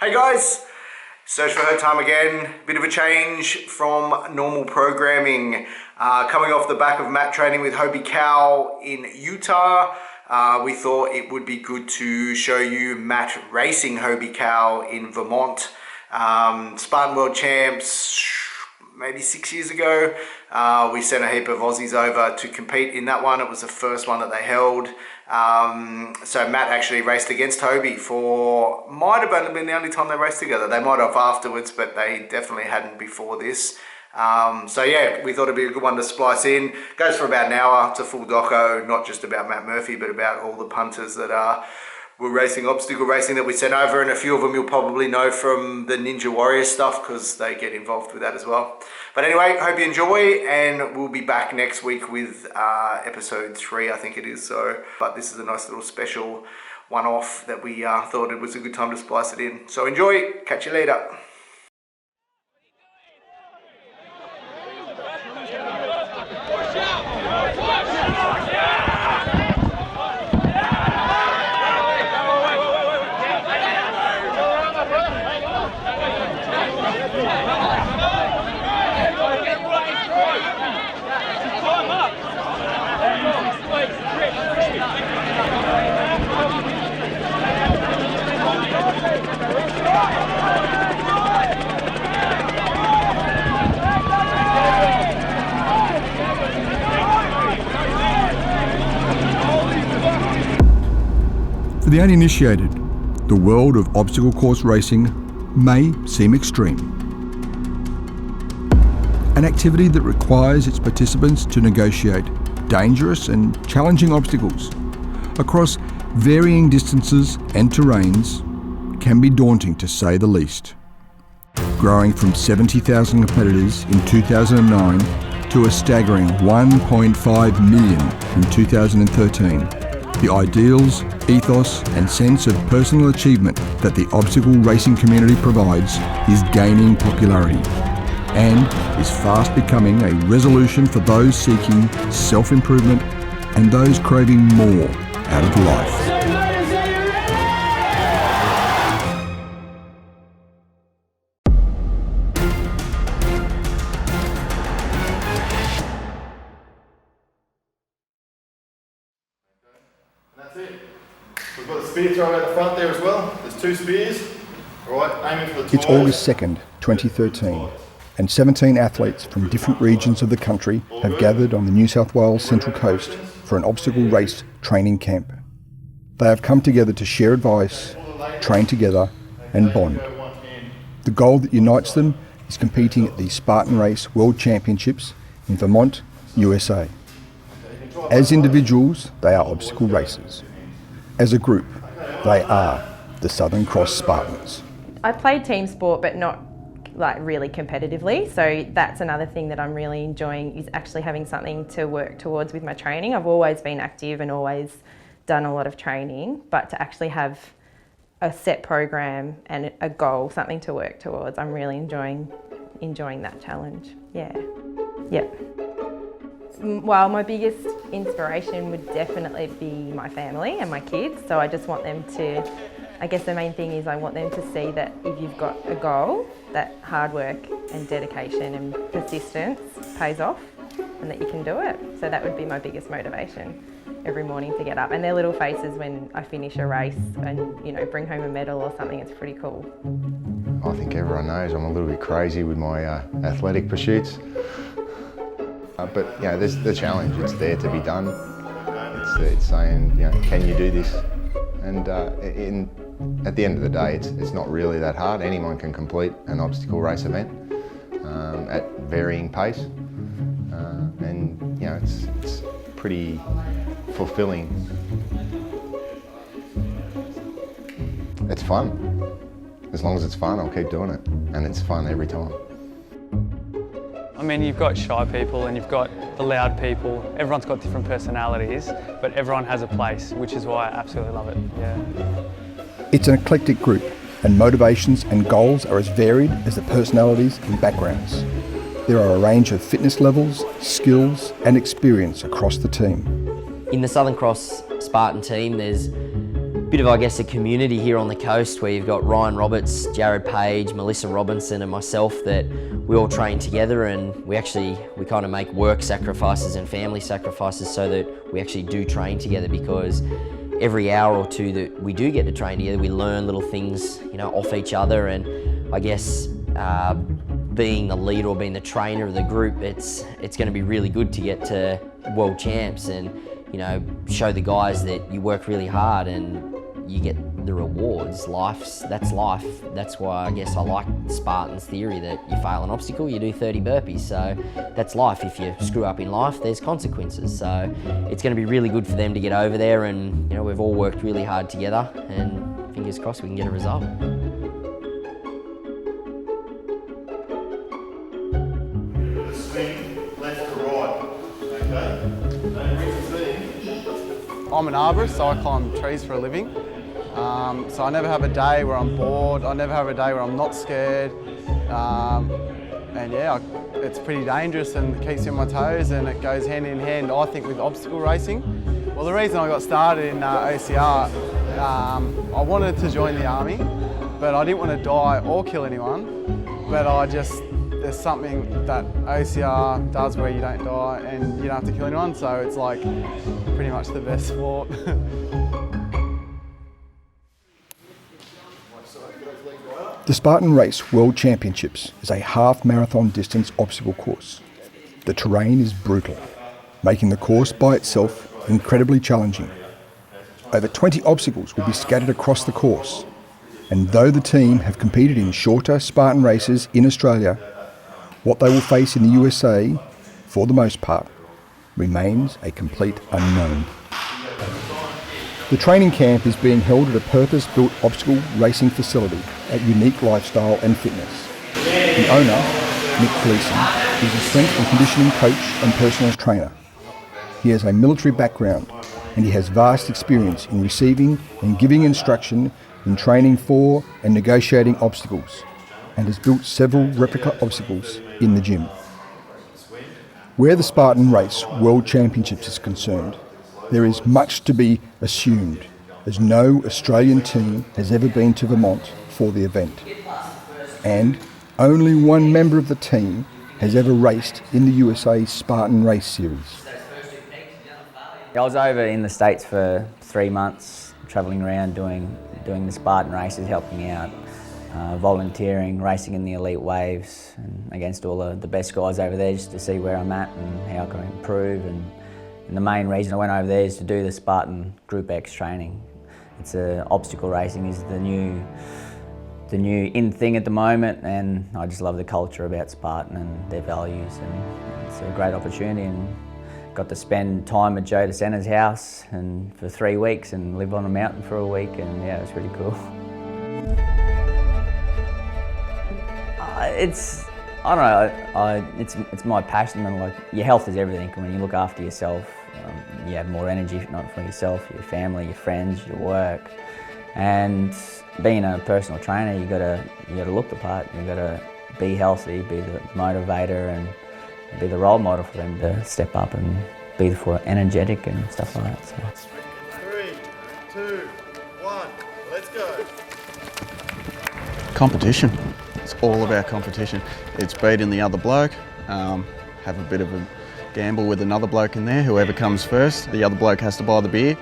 Hey guys, search for her time again. Bit of a change from normal programming. Coming off the back of mat training with Hobie Cow in Utah, we thought it would be good to show you mat racing Hobie Cow in Vermont. Spartan World Champs, maybe 6 years ago. We sent a heap of Aussies over to compete in that one. It was the first one that they held. So Matt actually raced against Hobie might have only been the only time they raced together. They might have afterwards, but they definitely hadn't before this. So yeah, we thought it'd be a good one to splice in. Goes for about an hour. It's a full doco, not just about Matt Murphy, but about all the punters that were racing obstacle racing that we sent over, and a few of them you'll probably know from the Ninja Warrior stuff because they get involved with that as well. But anyway, hope you enjoy, and we'll be back next week with episode 3, I think it is. But this is a nice little special one-off that we thought it was a good time to splice it in. So enjoy, catch you later. For the uninitiated, the world of obstacle course racing may seem extreme. An activity that requires its participants to negotiate dangerous and challenging obstacles across varying distances and terrains can be daunting, to say the least. Growing from 70,000 competitors in 2009 to a staggering 1.5 million in 2013, the ideals, ethos and sense of personal achievement that the obstacle racing community provides is gaining popularity and is fast becoming a resolution for those seeking self-improvement and those craving more out of life. That's it. We've got the spear throw at the front there as well. There's 2 spears. All right, aiming for the It's August 2nd, 2013, and 17 athletes from different regions of the country have gathered on the New South Wales Central Coast for an obstacle race training camp. They have come together to share advice, train together and bond. The goal that unites them is competing at the Spartan Race World Championships in Vermont, USA. As individuals, they are obstacle racers. As a group, they are the Southern Cross Spartans. I played team sport, but not like really competitively. So that's another thing that I'm really enjoying, is actually having something to work towards with my training. I've always been active and always done a lot of training, but to actually have a set program and a goal, something to work towards, I'm really enjoying that challenge. Yeah. Yep. Well, my biggest inspiration would definitely be my family and my kids. So I just want them to, I guess the main thing is I want them to see that if you've got a goal, that hard work and dedication and persistence pays off and that you can do it. So that would be my biggest motivation every morning to get up. And their little faces when I finish a race and, you know, bring home a medal or something, it's pretty cool. I think everyone knows I'm a little bit crazy with my athletic pursuits. But you know, there's the challenge. It's there to be done. It's saying, you know, can you do this? And at the end of the day, it's not really that hard. Anyone can complete an obstacle race event at varying pace, and you know, it's pretty fulfilling. It's fun. As long as it's fun, I'll keep doing it, and it's fun every time. I mean, you've got shy people and you've got the loud people. Everyone's got different personalities, but everyone has a place, which is why I absolutely love it, yeah. It's an eclectic group, and motivations and goals are as varied as the personalities and backgrounds. There are a range of fitness levels, skills and experience across the team. In the Southern Cross Spartan team, there's bit of, I guess, a community here on the coast where you've got Ryan Roberts, Jared Page, Melissa Robinson and myself that we all train together, and we kind of make work sacrifices and family sacrifices so that we actually do train together, because every hour or two that we do get to train together, we learn little things, you know, off each other. And I guess being the leader or being the trainer of the group, it's going to be really good to get to world champs and, you know, show the guys that you work really hard and you get the rewards. That's life. That's why I guess I like Spartan's theory that you fail an obstacle, you do 30 burpees. So that's life. If you screw up in life, there's consequences. So it's going to be really good for them to get over there, and you know, we've all worked really hard together, and fingers crossed we can get a result. Swing left to right, okay? And with the swing. I'm an arborist, so I climb trees for a living. So I never have a day where I'm bored, I never have a day where I'm not scared. And yeah, it's pretty dangerous and it keeps me on my toes, and it goes hand in hand, I think, with obstacle racing. Well, the reason I got started in OCR, I wanted to join the army, but I didn't want to die or kill anyone. But there's something that OCR does where you don't die and you don't have to kill anyone, so it's like pretty much the best sport. The Spartan Race World Championships is a half marathon distance obstacle course. The terrain is brutal, making the course by itself incredibly challenging. Over 20 obstacles will be scattered across the course, and though the team have competed in shorter Spartan races in Australia, what they will face in the USA, for the most part, remains a complete unknown. The training camp is being held at a purpose-built obstacle racing facility at Unique Lifestyle and Fitness. The owner, Nick Gleeson, is a strength and conditioning coach and personal trainer. He has a military background and he has vast experience in receiving and giving instruction in training for and negotiating obstacles, and has built several replica obstacles in the gym. Where the Spartan Race World Championships is concerned, there is much to be assumed, as no Australian team has ever been to Vermont for the event. And only one member of the team has ever raced in the USA Spartan Race Series. I was over in the States for 3 months, travelling around doing the Spartan races, helping out, volunteering, racing in the elite waves, and against all the best guys over there, just to see where I'm at and how I can improve. And the main reason I went over there is to do the Spartan Group X training. It's obstacle racing is the new in thing at the moment, and I just love the culture about Spartan and their values, and it's a great opportunity. And got to spend time at Joe DeSena's house and for 3 weeks and live on a mountain for a week, and yeah, it was really cool. I don't know, it's my passion, and like, your health is everything. When you look after yourself, you have more energy, not for yourself, your family, your friends, your work. And being a personal trainer, you gotta look the part. You gotta be healthy, be the motivator, and be the role model for them to step up and be energetic and stuff like that. So. 3, 2, 1, let's go. Competition. It's all about competition. It's beating the other bloke, have a bit of a gamble with another bloke in there. Whoever comes first, the other bloke has to buy the beer.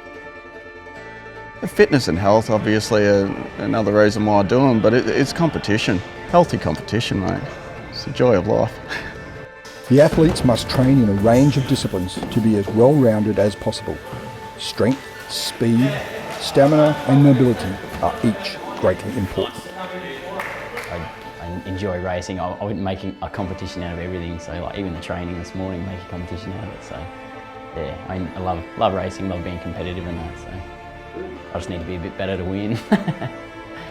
Fitness and health, obviously, are another reason why I do them, but it's competition. Healthy competition, mate. It's the joy of life. The athletes must train in a range of disciplines to be as well-rounded as possible. Strength, speed, stamina and mobility are each greatly important. I enjoy racing. I wouldn't make a competition out of everything, so like even the training this morning, make a competition out of it. So yeah, I love racing, love being competitive in that. So I just need to be a bit better to win.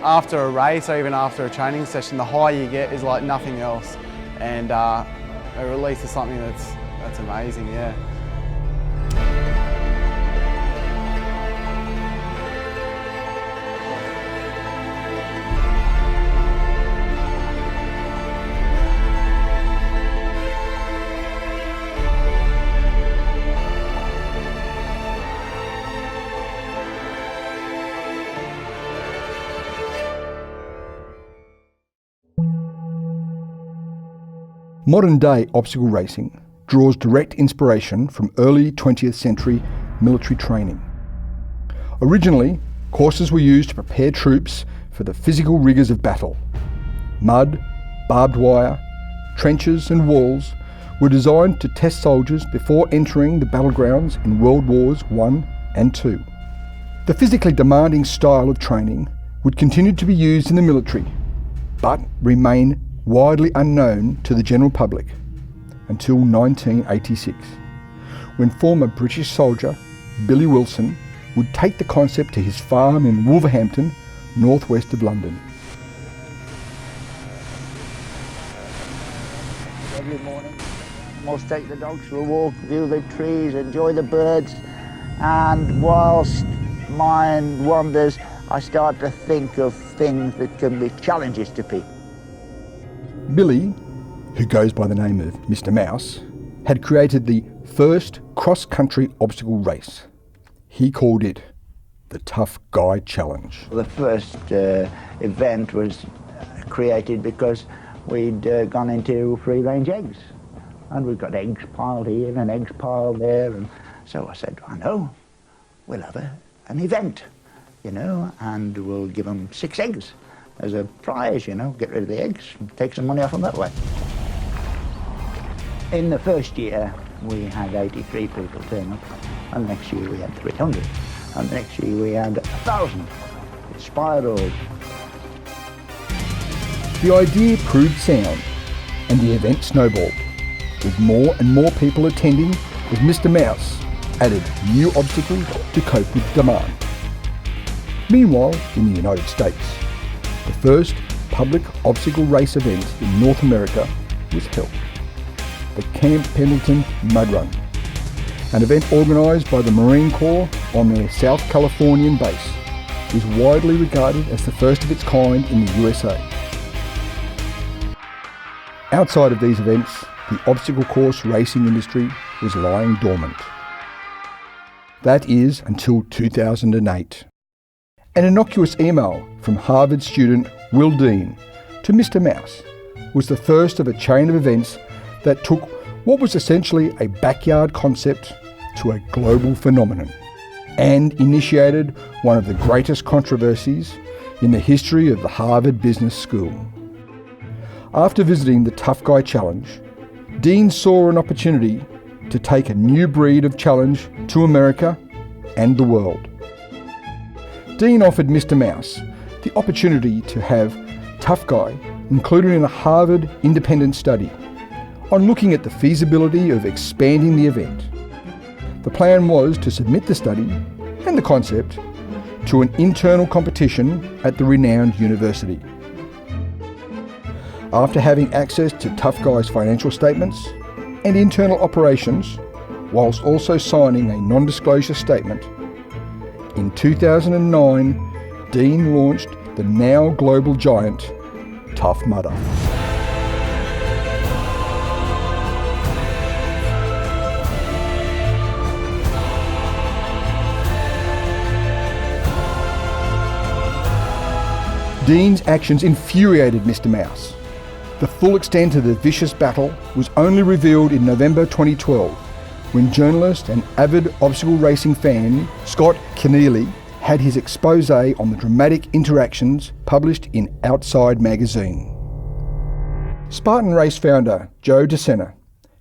After a race or even after a training session, the high you get is like nothing else, and it releases something that's amazing, yeah. Modern-day obstacle racing draws direct inspiration from early 20th century military training. Originally, courses were used to prepare troops for the physical rigours of battle. Mud, barbed wire, trenches and walls were designed to test soldiers before entering the battlegrounds in World Wars I and II. The physically demanding style of training would continue to be used in the military, but remain widely unknown to the general public until 1986, when former British soldier Billy Wilson would take the concept to his farm in Wolverhampton, northwest of London. Every morning, most take the dogs for a walk, view the trees, enjoy the birds, and whilst mind wanders, I start to think of things that can be challenges to people. Billy, who goes by the name of Mr. Mouse, had created the first cross-country obstacle race. He called it the Tough Guy Challenge. The first event was created because we'd gone into free-range eggs, and we've got eggs piled here and eggs piled there, and so I said, I know, we'll have an event, you know, and we'll give them 6 eggs as a prize, you know, get rid of the eggs, take some money off them that way. In the first year, we had 83 people turn up, and next year we had 300, and next year we had 1,000. It spiraled. The idea proved sound, and the event snowballed, with more and more people attending as Mr. Mouse added new obstacles to cope with demand. Meanwhile, in the United States, the first public obstacle race event in North America was held, the Camp Pendleton Mud Run, an event organised by the Marine Corps on their South Californian base, is widely regarded as the first of its kind in the USA. Outside of these events, the obstacle course racing industry was lying dormant. That is until 2008. An innocuous email from Harvard student Will Dean to Mr. Mouse was the first of a chain of events that took what was essentially a backyard concept to a global phenomenon, and initiated one of the greatest controversies in the history of the Harvard Business School. After visiting the Tough Guy Challenge, Dean saw an opportunity to take a new breed of challenge to America and the world. Dean offered Mr. Mouse the opportunity to have Tough Guy included in a Harvard independent study on looking at the feasibility of expanding the event. The plan was to submit the study and the concept to an internal competition at the renowned university. After having access to Tough Guy's financial statements and internal operations, whilst also signing a non-disclosure statement, in 2009, Dean launched the now global giant, Tough Mudder. Dean's actions infuriated Mr. Mouse. The full extent of the vicious battle was only revealed in November 2012, when journalist and avid obstacle racing fan Scott Keneally had his expose on the dramatic interactions published in Outside magazine. Spartan Race founder Joe DeSena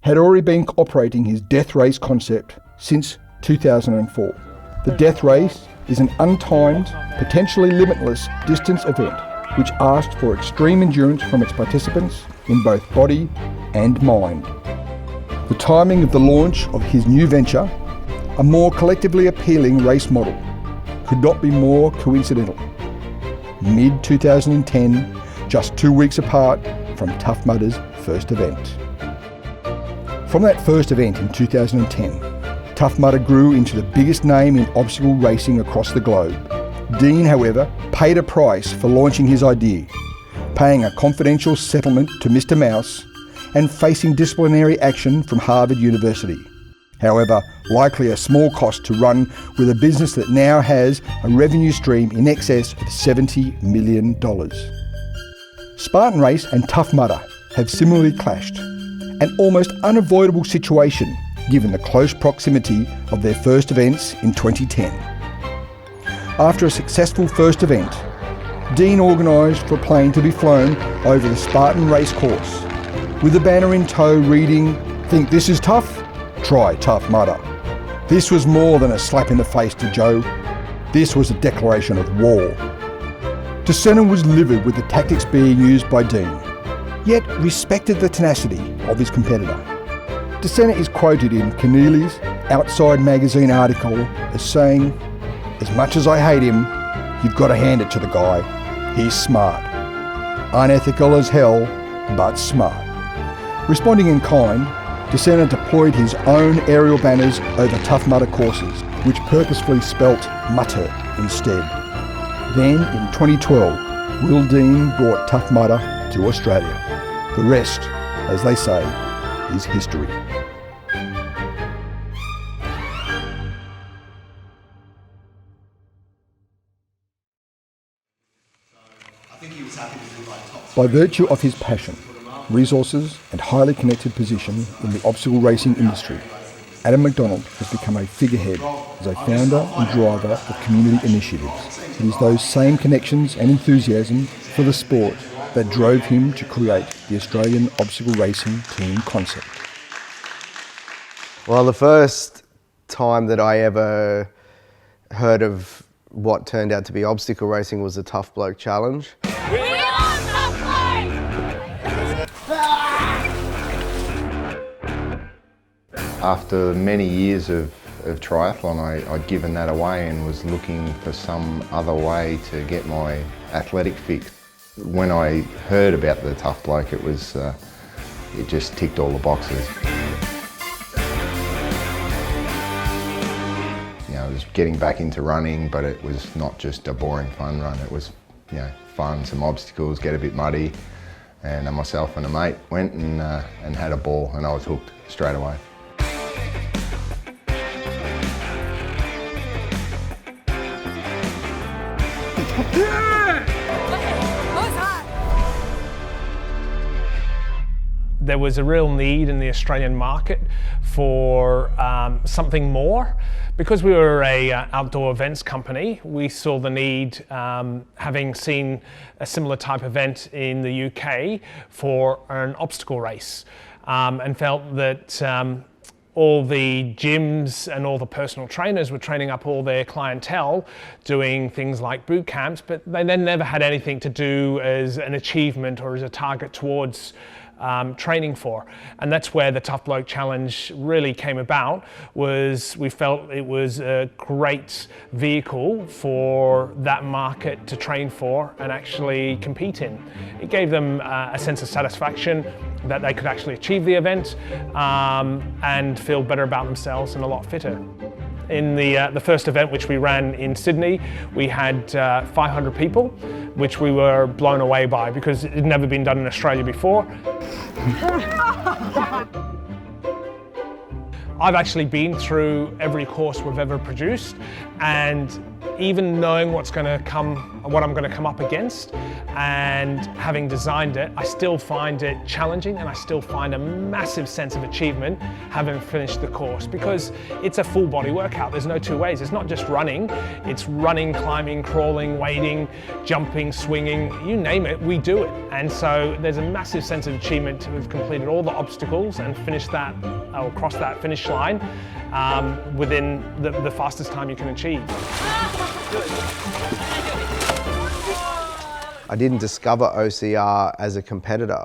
had already been operating his death race concept since 2004. The death race is an untimed, potentially limitless distance event which asked for extreme endurance from its participants in both body and mind. The timing of the launch of his new venture, a more collectively appealing race model, could not be more coincidental. Mid-2010, just 2 weeks apart from Tough Mudder's first event. From that first event in 2010, Tough Mudder grew into the biggest name in obstacle racing across the globe. Dean, however, paid a price for launching his idea, paying a confidential settlement to Mr. Mouse and facing disciplinary action from Harvard University. However, likely a small cost to run with a business that now has a revenue stream in excess of $70 million. Spartan Race and Tough Mudder have similarly clashed, an almost unavoidable situation given the close proximity of their first events in 2010. After a successful first event, Dean organised for a plane to be flown over the Spartan race course, with a banner in tow reading, "Think this is tough? Try Tough Mudder." This was more than a slap in the face to Joe. This was a declaration of war. De Sena was livid with the tactics being used by Dean, yet respected the tenacity of his competitor. De Sena is quoted in Keneally's Outside magazine article as saying, "As much as I hate him, you've got to hand it to the guy. He's smart. Unethical as hell, but smart." Responding in kind, De Sena deployed his own aerial banners over Tough Mudder courses, which purposefully spelt Mutter instead. Then, in 2012, Will Dean brought Tough Mudder to Australia. The rest, as they say, is history. By virtue of his passion, resources and highly connected position in the obstacle racing industry, Adam McDonald has become a figurehead as a founder and driver of community initiatives. It is those same connections and enthusiasm for the sport that drove him to create the Australian Obstacle Racing Team concept. Well, the first time that I ever heard of what turned out to be obstacle racing was the Tough Bloke Challenge. After many years of triathlon, I'd given that away and was looking for some other way to get my athletic fix. When I heard about the Tough Bloke, it just ticked all the boxes. I was getting back into running, but it was not just a boring fun run. It was, fun, some obstacles, get a bit muddy, and myself and a mate went and had a ball, and I was hooked straight away. There was a real need in the Australian market for something more. Because we were a outdoor events company, we saw the need, having seen a similar type event in the UK, for an obstacle race, and felt that all the gyms and all the personal trainers were training up all their clientele doing things like boot camps, but they then never had anything to do as an achievement or as a target towards training for. And that's where the Tough Bloke Challenge really came about. We felt it was a great vehicle for that market to train for and actually compete in. It gave them a sense of satisfaction that they could actually achieve the event and feel better about themselves and a lot fitter. In the first event, which we ran in Sydney, we had 500 people, which we were blown away by because it had never been done in Australia before. I've actually been through every course we've ever produced, and even knowing what I'm going to come up against, and having designed it, I still find it challenging, and I still find a massive sense of achievement having finished the course, because it's a full body workout. There's no two ways. It's not just running. It's running, climbing, crawling, wading, jumping, swinging, you name it, we do it. And so there's a massive sense of achievement to have completed all the obstacles and finished that, or crossed that finish line within the fastest time you can achieve. I didn't discover OCR as a competitor.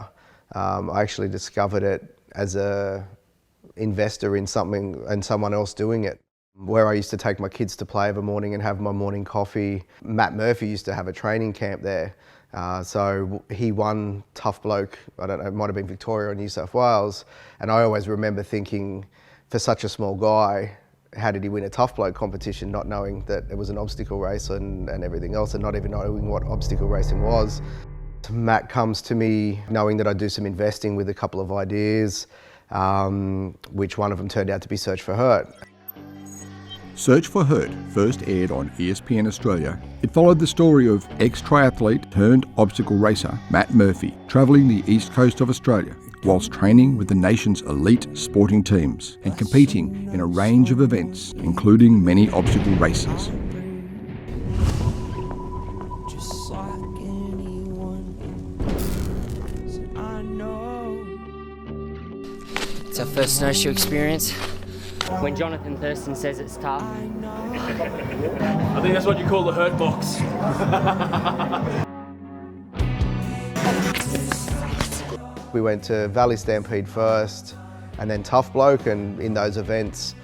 I actually discovered it as a investor in something and someone else doing it. Where I used to take my kids to play every morning and have my morning coffee, Matt Murphy used to have a training camp there. So he won Tough Bloke, I don't know, it might have been Victoria or New South Wales. And I always remember thinking, for such a small guy, how did he win a Tough Bloke competition, not knowing that it was an obstacle race and everything else, and not even knowing what obstacle racing was. Matt comes to me knowing that I do some investing with a couple of ideas, which one of them turned out to be Search for Hurt. Search for Hurt first aired on ESPN Australia. It followed the story of ex-triathlete turned obstacle racer Matt Murphy travelling the east coast of Australia whilst training with the nation's elite sporting teams and competing in a range of events, including many obstacle races. It's our first snowshoe experience. When Jonathan Thurston says it's tough. I think that's what you call the hurt box. We went to Valley Stampede first and then Tough Bloke, and in those events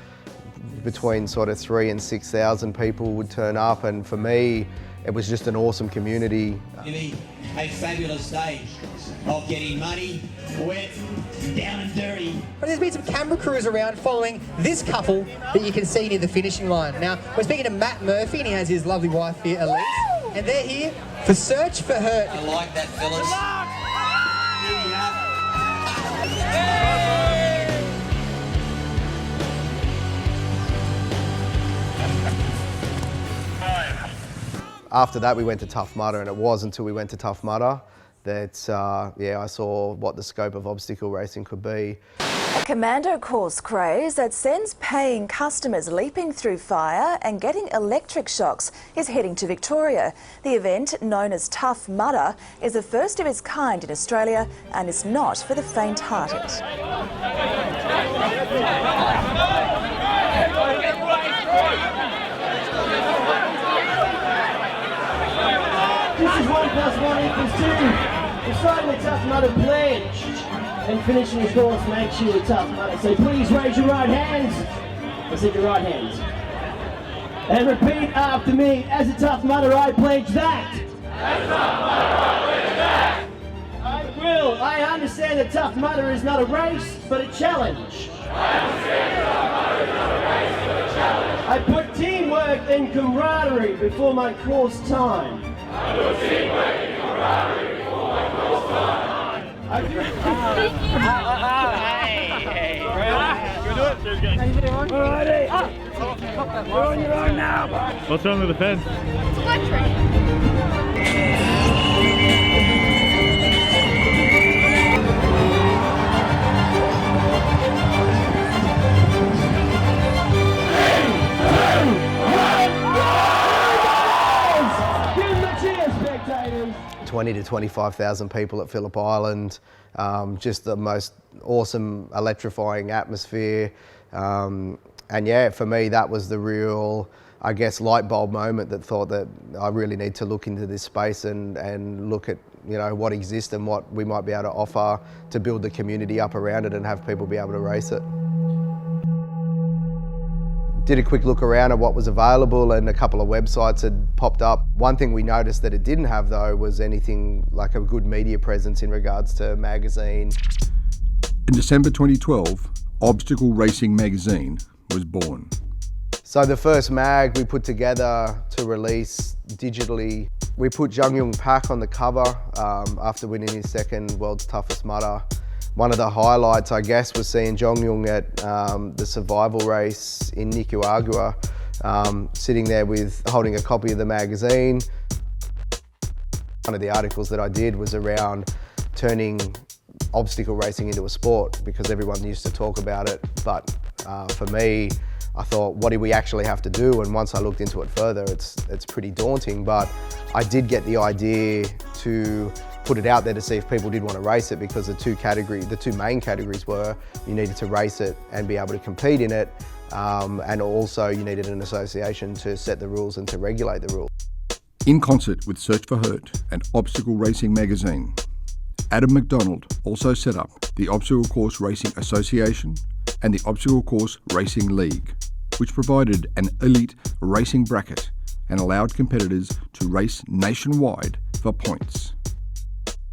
between sort of 3,000 and 6,000 people would turn up, and for me it was just an awesome community. Really a fabulous stage of getting muddy, wet, down and dirty. But there's been some camera crews around following this couple that you can see near the finishing line. Now, we're speaking to Matt Murphy, and he has his lovely wife here, Elise, and they're here for Search for Hurt. I like that, fellas. After that we went to Tough Mudder, and it was until we went to Tough Mudder that I saw what the scope of obstacle racing could be. A commando course craze that sends paying customers leaping through fire and getting electric shocks is heading to Victoria. The event, known as Tough Mudder, is the first of its kind in Australia and is not for the faint-hearted. This is 1 + 1 = 2. We're starting the Tough Mudder pledge, and finishing the course makes you a Tough Mudder. So please raise your right hands. I said your right hands. And repeat after me. As a Tough Mudder, I pledge that. As a Tough Mudder, I pledge that. I will. I understand that Tough Mudder is not a race, but a challenge. I understand Tough Mudder is not a race, but a challenge. I put teamwork and camaraderie before my course time. I put teamwork and camaraderie before my course time. Hey. Can we do it? How you doing? Alrighty. You're on your own now. What's wrong with the fence? It's electric. 20 to 25,000 people at Phillip Island, just the most awesome electrifying atmosphere, and yeah, for me that was the real, I guess, light bulb moment that thought that I really need to look into this space and look at, you know, what exists and what we might be able to offer to build the community up around it and have people be able to race it. Did a quick look around at what was available, and a couple of websites had popped up. One thing we noticed that it didn't have though was anything like a good media presence in regards to magazine. In December 2012, Obstacle Racing magazine was born. So the first mag we put together to release digitally, we put Jung Young Pak on the cover after winning his second World's Toughest Mudder. One of the highlights, I guess, was seeing Jung Young at the survival race in Nicaragua, sitting there holding a copy of the magazine. One of the articles that I did was around turning obstacle racing into a sport, because everyone used to talk about it, but for me, I thought, what do we actually have to do? And once I looked into it further, it's pretty daunting, but I did get the idea to put it out there to see if people did want to race it, because the two main categories were you needed to race it and be able to compete in it, and also you needed an association to set the rules and to regulate the rules. In concert with Search for Hurt and Obstacle Racing magazine, Adam McDonald also set up the Obstacle Course Racing Association and the Obstacle Course Racing League, which provided an elite racing bracket and allowed competitors to race nationwide for points.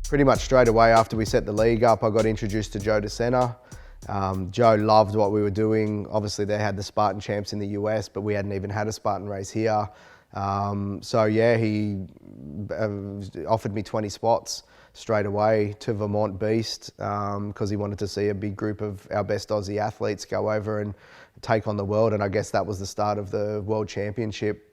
Pretty much straight away after we set the league up, I got introduced to Joe DeSena. Joe loved what we were doing. Obviously they had the Spartan Champs in the US, but we hadn't even had a Spartan race here. So yeah, he offered me 20 spots straight away to Vermont Beast, because he wanted to see a big group of our best Aussie athletes go over and take on the world. And I guess that was the start of the World Championship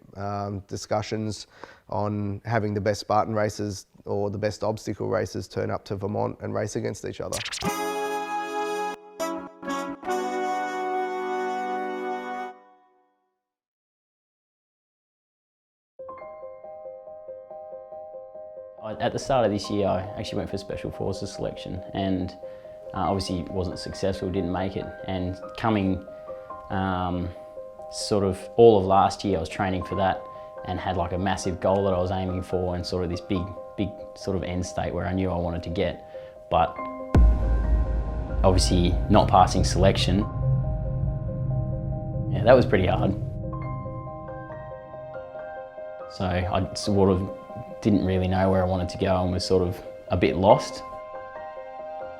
discussions on having the best Spartan races or the best obstacle races turn up to Vermont and race against each other. At the start of this year, I actually went for Special Forces selection, and obviously wasn't successful, didn't make it. And coming sort of all of last year, I was training for that and had like a massive goal that I was aiming for, and sort of this big sort of end state where I knew I wanted to get. But obviously not passing selection, yeah, that was pretty hard. So I sort of didn't really know where I wanted to go and was sort of a bit lost.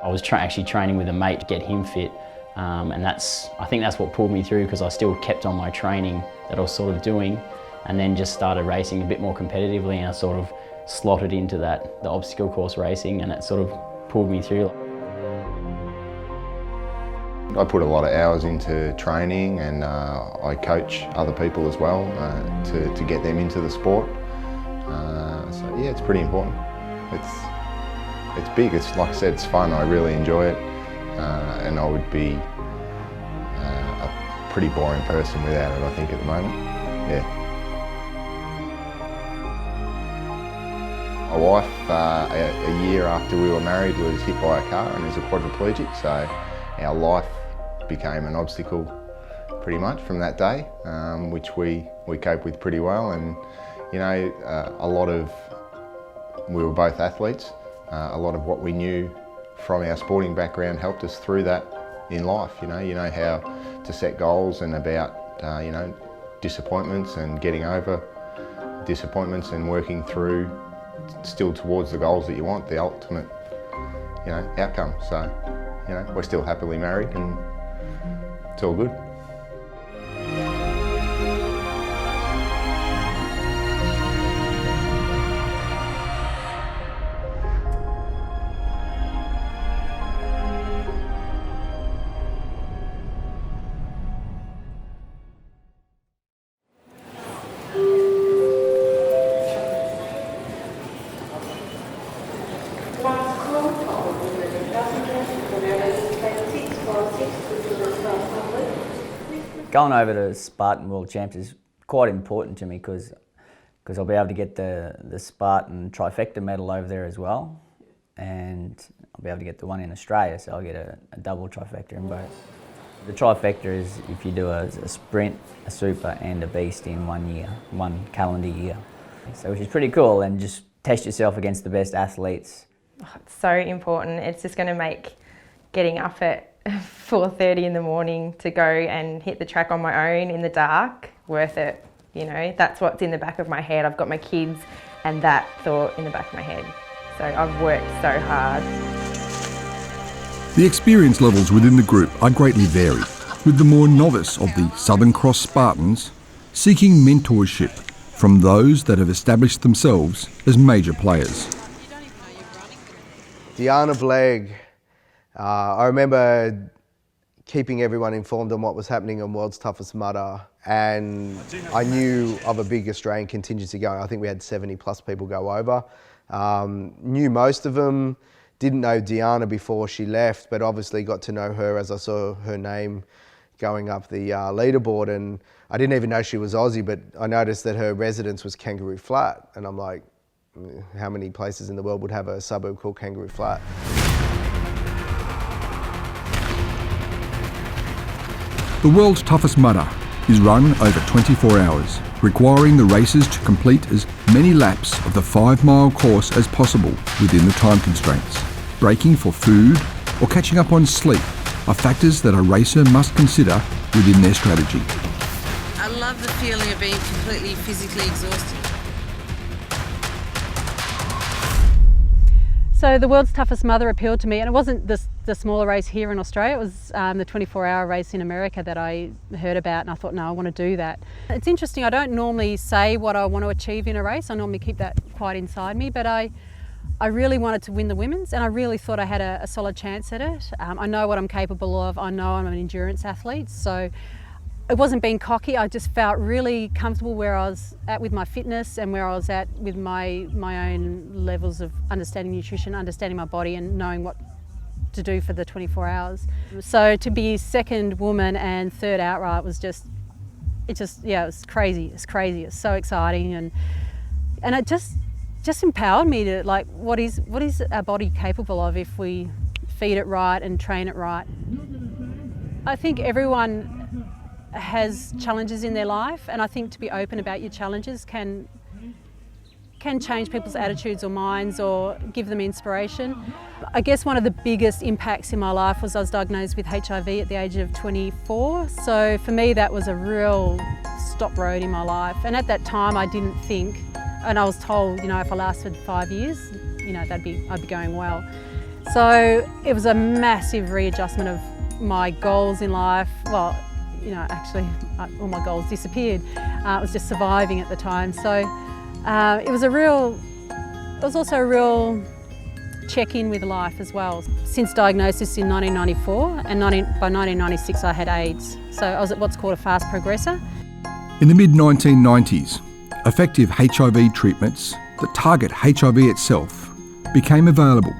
I was actually training with a mate to get him fit, and I think that's what pulled me through, because I still kept on my training that I was sort of doing, and then just started racing a bit more competitively, and I sort of slotted into the obstacle course racing, and it sort of pulled me through. I put a lot of hours into training, and I coach other people as well to get them into the sport. So yeah, it's pretty important. It's big. It's like I said, it's fun. I really enjoy it, and I would be a pretty boring person without it, I think, at the moment. Yeah. My wife, a year after we were married, was hit by a car and is a quadriplegic, so our life became an obstacle pretty much from that day, which we coped with pretty well. And you know, we were both athletes. A lot of what we knew from our sporting background helped us through that in life. You know how to set goals, and about you know, disappointments and getting over disappointments and working through still towards the goals that you want, the ultimate, you know, outcome. So, you know, we're still happily married, and it's all good. Going over to Spartan World Champs is quite important to me, because I'll be able to get the Spartan trifecta medal over there as well, and I'll be able to get the one in Australia, so I'll get a double trifecta in both. The trifecta is if you do a sprint, a super and a beast in 1 year, 1 calendar year. So which is pretty cool, and just test yourself against the best athletes. Oh, it's so important. It's just going to make getting up at 4:30 in the morning to go and hit the track on my own in the dark worth it. You know, that's what's in the back of my head. I've got my kids and that thought in the back of my head. So I've worked so hard. The experience levels within the group are greatly varied, with the more novice of the Southern Cross Spartans seeking mentorship from those that have established themselves as major players. Diana Blegg, I remember keeping everyone informed on what was happening on World's Toughest Mudder, and I knew of a big Australian contingency going. I think we had 70 plus people go over. Knew most of them, didn't know Diana before she left, but obviously got to know her as I saw her name going up the leaderboard, and I didn't even know she was Aussie, but I noticed that her residence was Kangaroo Flat, and I'm like, how many places in the world would have a suburb called Kangaroo Flat? The world's toughest mudder is run over 24 hours, requiring the racers to complete as many laps of the 5-mile course as possible within the time constraints. Breaking for food or catching up on sleep are factors that a racer must consider within their strategy. I love the feeling of being completely physically exhausted. So the world's toughest mother appealed to me, and it wasn't the smaller race here in Australia, it was the 24-hour race in America that I heard about, and I thought, no, I want to do that. It's interesting, I don't normally say what I want to achieve in a race, I normally keep that quite inside me, but I really wanted to win the women's, and I really thought I had a solid chance at it. I know what I'm capable of, I know I'm an endurance athlete, so it wasn't being cocky, I just felt really comfortable where I was at with my fitness and where I was at with my own levels of understanding nutrition, understanding my body and knowing what to do for the 24 hours. So to be second woman and third outright was it was crazy, it's so exciting, and just empowered me to like, what is our body capable of if we feed it right and train it right. I think everyone has challenges in their life, and I think to be open about your challenges can change people's attitudes or minds or give them inspiration. I guess one of the biggest impacts in my life was I was diagnosed with HIV at the age of 24. So for me that was a real stop road in my life, and at that time I didn't think, and I was told, you know, if I lasted 5 years, you know, I'd be going well. So it was a massive readjustment of my goals in life. Well, you know, actually all my goals disappeared. It was just surviving at the time. So it was also a real check-in with life as well. Since diagnosis in 1994, and by 1996 I had AIDS. So I was at what's called a fast progressor. In the mid-1990s, effective HIV treatments that target HIV itself became available,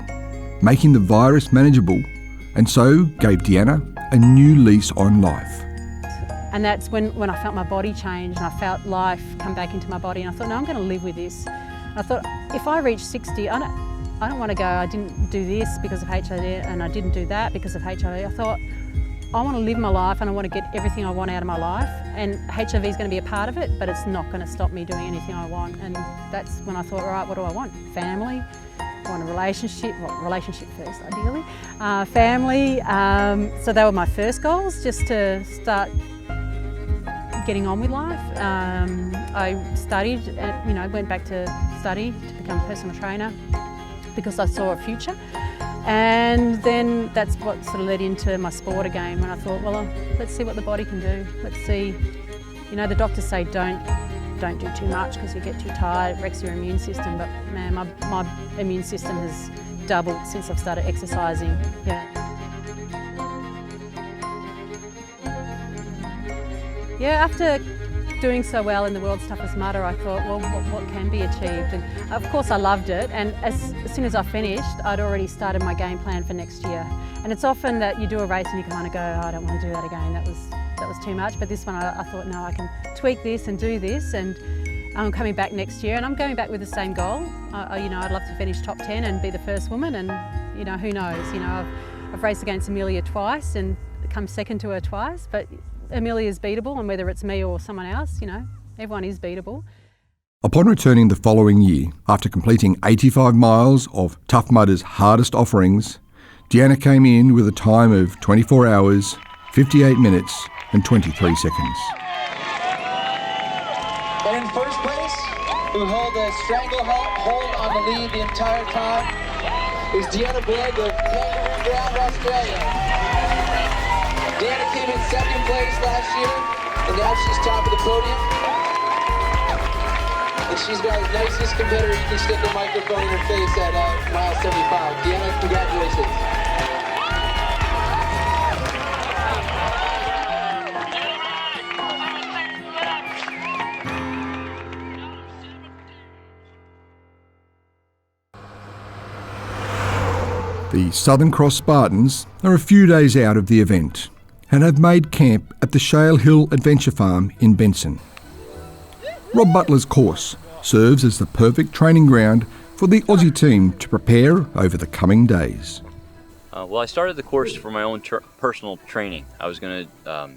making the virus manageable, and so gave Deanna a new lease on life. And that's when I felt my body change and I felt life come back into my body, and I thought, no, I'm going to live with this. And I thought, if I reach 60, I don't want to go, I didn't do this because of HIV and I didn't do that because of HIV. I thought, I want to live my life and I want to get everything I want out of my life, and HIV is going to be a part of it, but it's not going to stop me doing anything I want. And that's when I thought, all right, what do I want? Family. I want a relationship, well, relationship first ideally. Family, so they were my first goals, just to start getting on with life. I studied, you know, went back to study to become a personal trainer because I saw a future. And then that's what sort of led into my sport again, when I thought, well, let's see what the body can do. Let's see, you know, the doctors say don't do too much because you get too tired, it wrecks your immune system, but man, my immune system has doubled since I've started exercising. Yeah. Yeah, after doing so well in the world's toughest mudder, I thought, well, what can be achieved? And of course I loved it, and as soon as I finished, I'd already started my game plan for next year. And it's often that you do a race and you kind of go, oh, I don't want to do that again, that was too much. But this one I thought, no, I can tweak this and do this, and I'm coming back next year and I'm going back with the same goal. You know, I'd love to finish top 10 and be the first woman, and you know, who knows, you know, I've raced against Amelia twice and come second to her twice, but Amelia's beatable, and whether it's me or someone else, you know, everyone is beatable. Upon returning the following year, after completing 85 miles of Tough Mudder's hardest offerings, Deanna came in with a time of 24 hours, 58 minutes and 23 seconds. And in first place, who hold a stranglehold on the lead the entire time, is Deanna Blake of Kangaroo Ground, Australia. Deanna came in second place last year, and now she's top of the podium. And she's got the nicest competitor you can stick a microphone in her face at mile 75. Deanna, congratulations. The Southern Cross Spartans are a few days out of the event and have made camp at the Shale Hill Adventure Farm in Benson. Rob Butler's course serves as the perfect training ground for the Aussie team to prepare over the coming days. Well, I started the course for my own personal training. I was going to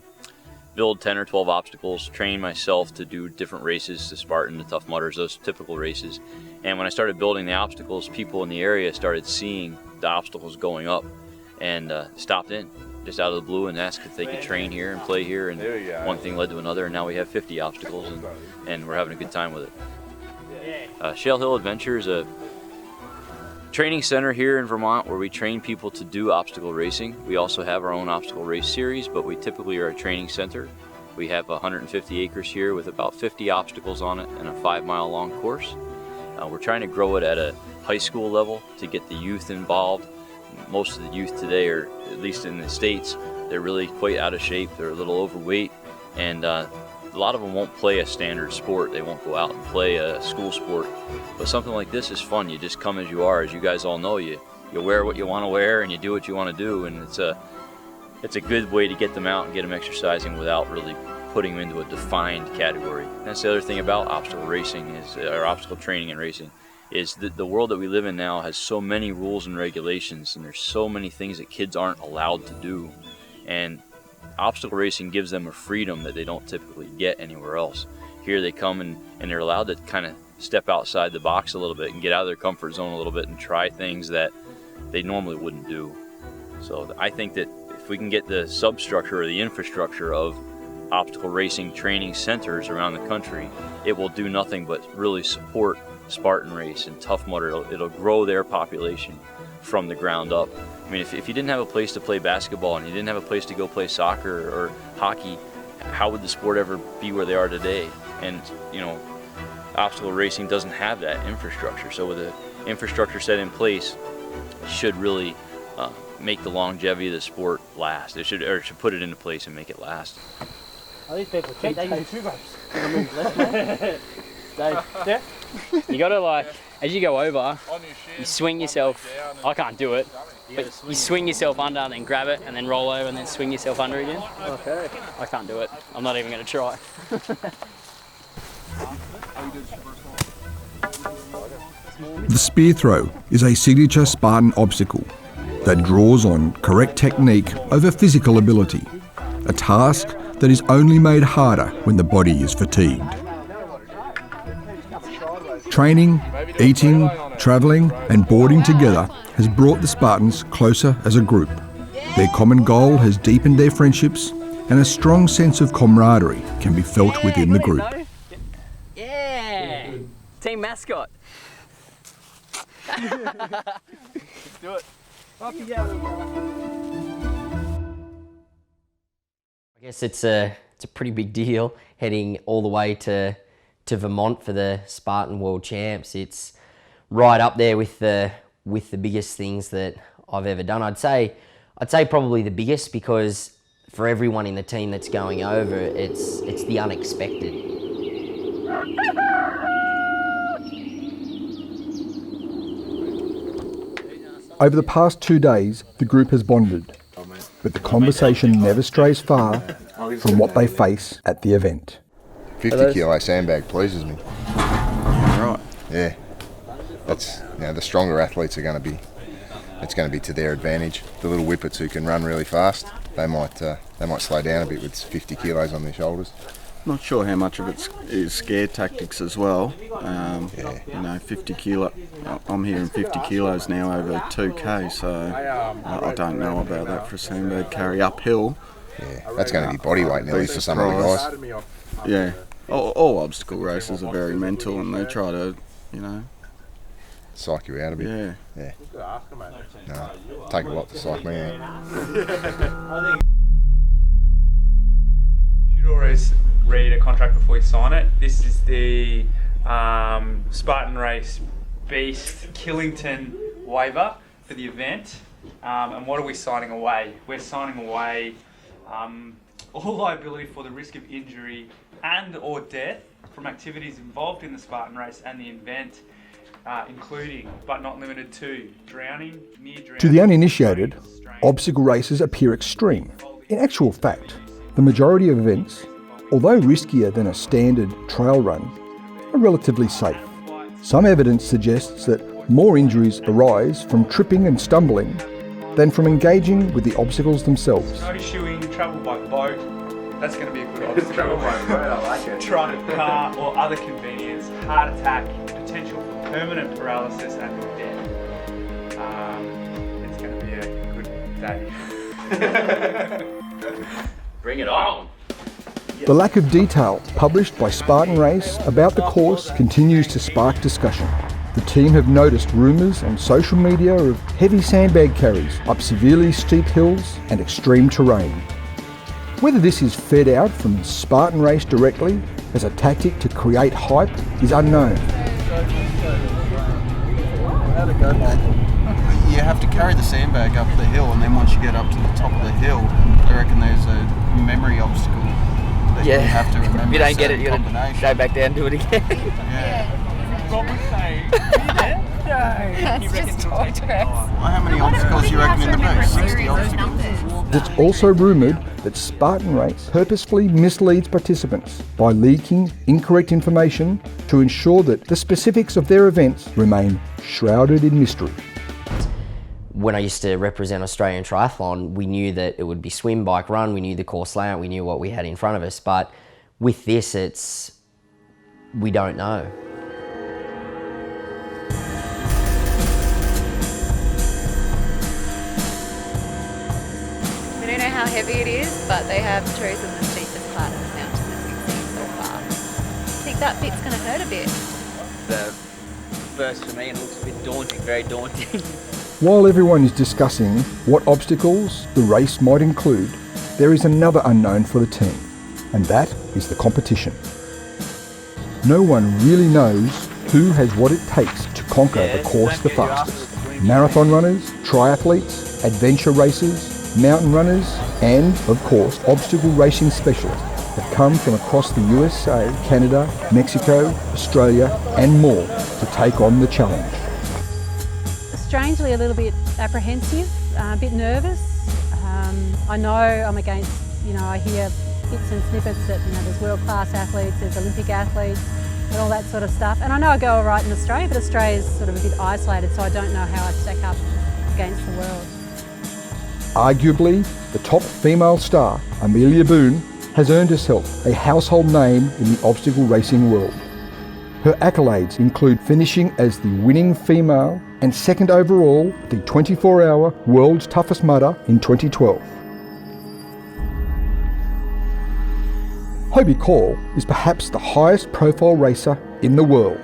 build 10 or 12 obstacles, train myself to do different races, the Spartan, the Tough Mudders, those typical races. And when I started building the obstacles, people in the area started seeing the obstacles going up and stopped in just out of the blue and asked if they could train here and play here, and one thing led to another, and now we have 50 obstacles and we're having a good time with it. Shale Hill Adventure is a training center here in Vermont where we train people to do obstacle racing. We also have our own obstacle race series, but we typically are a training center. We have 150 acres here with about 50 obstacles on it and a 5-mile long course. We're trying to grow it at a high school level to get the youth involved. Most of the youth today, are, at least in the States, they're really quite out of shape. They're a little overweight, and a lot of them won't play a standard sport. They won't go out and play a school sport. But something like this is fun. You just come as you are. As you guys all know, you wear what you want to wear and you do what you want to do, and it's a good way to get them out and get them exercising without really putting them into a defined category. And that's the other thing about obstacle racing, or obstacle training and racing, is that the world that we live in now has so many rules and regulations, and there's so many things that kids aren't allowed to do. And obstacle racing gives them a freedom that they don't typically get anywhere else. Here they come and they're allowed to kind of step outside the box a little bit and get out of their comfort zone a little bit and try things that they normally wouldn't do. So I think that if we can get the substructure or the infrastructure of obstacle racing training centers around the country, it will do nothing but really support Spartan Race and Tough Mudder. It'll grow their population from the ground up. I mean, if you didn't have a place to play basketball and you didn't have a place to go play soccer or hockey, how would the sport ever be where they are today? And, you know, obstacle racing doesn't have that infrastructure. So with the infrastructure set in place, it should really make the longevity of the sport last. It should put it into place and make it last. Oh, these people check, they use 2 ropes. Stay. You gotta, like, as you go over, you swing yourself. I can't do it, but you swing yourself under and then grab it and then roll over and then swing yourself under again. Okay. I can't do it. I'm not even gonna try. The spear throw is a signature Spartan obstacle that draws on correct technique over physical ability, a task that is only made harder when the body is fatigued. Training, eating, travelling and boarding together has brought the Spartans closer as a group. Their common goal has deepened their friendships, and a strong sense of camaraderie can be felt within the group. Yeah! Team mascot. Let's do it. Off you go. I guess it's a pretty big deal heading all the way to Vermont for the Spartan World Champs. It's right up there with the biggest things that I've ever done. I'd say probably the biggest, because for everyone in the team that's going over, it's the unexpected. Over the past 2 days, the group has bonded, but the conversation never strays far from what they face at the event. 50 kilo sandbag pleases me. Right. Yeah. That's, you know, the stronger athletes are going to be, it's going to be to their advantage. The little whippets who can run really fast, they might slow down a bit with 50 kilos on their shoulders. Not sure how much of it is scare tactics as well. You know, 50 kilo. I'm hearing 50 kilos now over 2k, so I don't know about that for a sandbag carry uphill. Yeah, that's going to be body weight nearly for some of the guys. Yeah, all obstacle races are very mental, and they try to, you know, psych you out a bit. Yeah. No, take a lot to psych me out. You should always read a contract before you sign it. This is the Spartan Race Beast Killington waiver for the event. And what are we signing away? We're signing away all liability for the risk of injury and or death from activities involved in the Spartan Race and the event, including but not limited to drowning, near drowning. To the uninitiated, obstacle races appear extreme. In actual fact, the majority of events, although riskier than a standard trail run, are relatively safe. Some evidence suggests that more injuries arise from tripping and stumbling than from engaging with the obstacles themselves. Snowshoeing, travel by boat, that's going to be a good obstacle. Travel by boat, I like it. Truck, car or other convenience, heart attack, potential for permanent paralysis and death. It's going to be a good day. Bring it on! The lack of detail published by Spartan Race about the course continues to spark discussion. The team have noticed rumours on social media of heavy sandbag carries up severely steep hills and extreme terrain. Whether this is fed out from Spartan Race directly as a tactic to create hype is unknown. You have to carry the sandbag up the hill, and then once you get up to the top of the hill, I reckon there's a memory obstacle that you have to remember. If you don't get it, you're going to go back down and do it again. Rob would say, That's just torturous. How many obstacles do you reckon in the booth? 60 obstacles? It's also rumoured that Spartan Race purposefully misleads participants by leaking incorrect information to ensure that the specifics of their events remain shrouded in mystery. When I used to represent Australian triathlon, we knew that it would be swim, bike, run, we knew the course layout, we knew what we had in front of us, but with this, we don't know. We don't know how heavy it is, but they have chosen the steepest part of the mountain as we've seen so far. I think that bit's going to hurt a bit. The first for me, and it looks a bit daunting, very daunting. While everyone is discussing what obstacles the race might include, there is another unknown for the team, and that is the competition. No one really knows who has what it takes to conquer the course the fastest. Marathon runners, triathletes, adventure racers, mountain runners, and, of course, obstacle racing specialists have come from across the USA, Canada, Mexico, Australia, and more to take on the challenge. Strangely a little bit apprehensive, a bit nervous. I know I'm against, I hear bits and snippets that, there's world-class athletes, there's Olympic athletes, and all that sort of stuff. And I know I go all right in Australia, but Australia's sort of a bit isolated, so I don't know how I stack up against the world. Arguably, the top female star, Amelia Boone, has earned herself a household name in the obstacle racing world. Her accolades include finishing as the winning female and second overall at the 24-hour World's Toughest Mudder in 2012. Hobie Call is perhaps the highest profile racer in the world.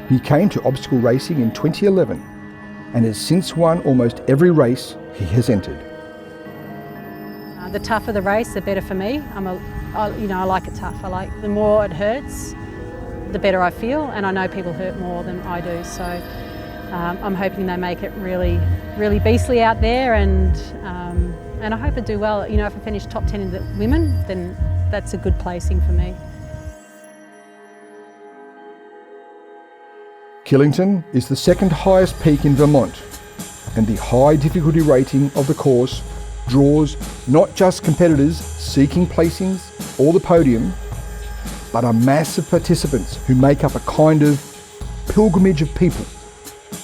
He came to obstacle racing in 2011 and has since won almost every race he has entered. The tougher the race, the better for me. I like it tough. The more it hurts, the better I feel, and I know people hurt more than I do. So I'm hoping they make it really, really beastly out there, and I hope I do well. If I finish top 10 in the women, then that's a good placing for me. Killington is the second highest peak in Vermont, and the high difficulty rating of the course draws not just competitors seeking placings or the podium, but a mass of participants who make up a kind of pilgrimage of people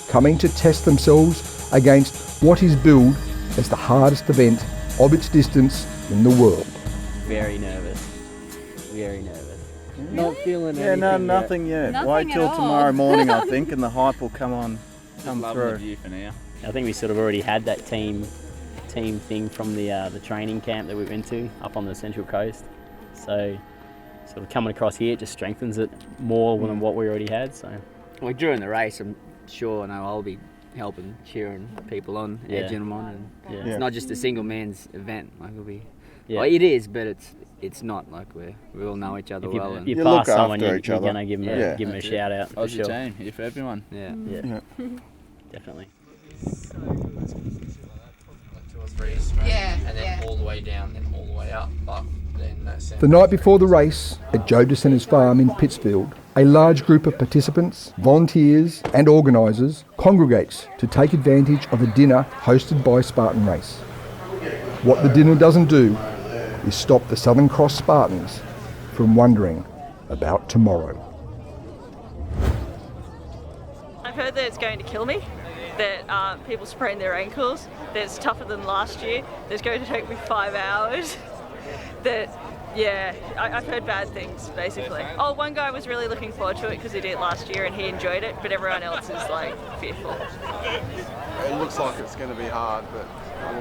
coming to test themselves against what is billed as the hardest event of its distance in the world. Very nervous. Very nervous. Not feeling anything. Yeah, nothing yet. Nothing Wait till at all. tomorrow morning, I think, and the hype will come through. The view for now. I think we sort of already had that team thing from the training camp that we went to up on the Central Coast. So sort of coming across here, it just strengthens it more than what we already had. So During the race, I'm sure I'll be helping, cheering people on, edging them on. And it's not just a single man's event. It'll be. Yeah. Well, it is, but it's not we all know each other well. If you pass someone, you're going to give them a shout out. For Aussie sure. team, here for everyone. Yeah. Definitely. And then all the way down, then all the way up. But then The night before the race at Joe DeSena's farm in Pittsfield, a large group of participants, volunteers and organisers congregates to take advantage of a dinner hosted by Spartan Race. What the dinner doesn't do is stop the Southern Cross Spartans from wondering about tomorrow. I've heard that it's going to kill me, that people sprain their ankles, that it's tougher than last year, that it's going to take me 5 hours, I've heard bad things, basically. One guy was really looking forward to it because he did it last year and he enjoyed it, but everyone else is fearful. It looks like it's going to be hard, but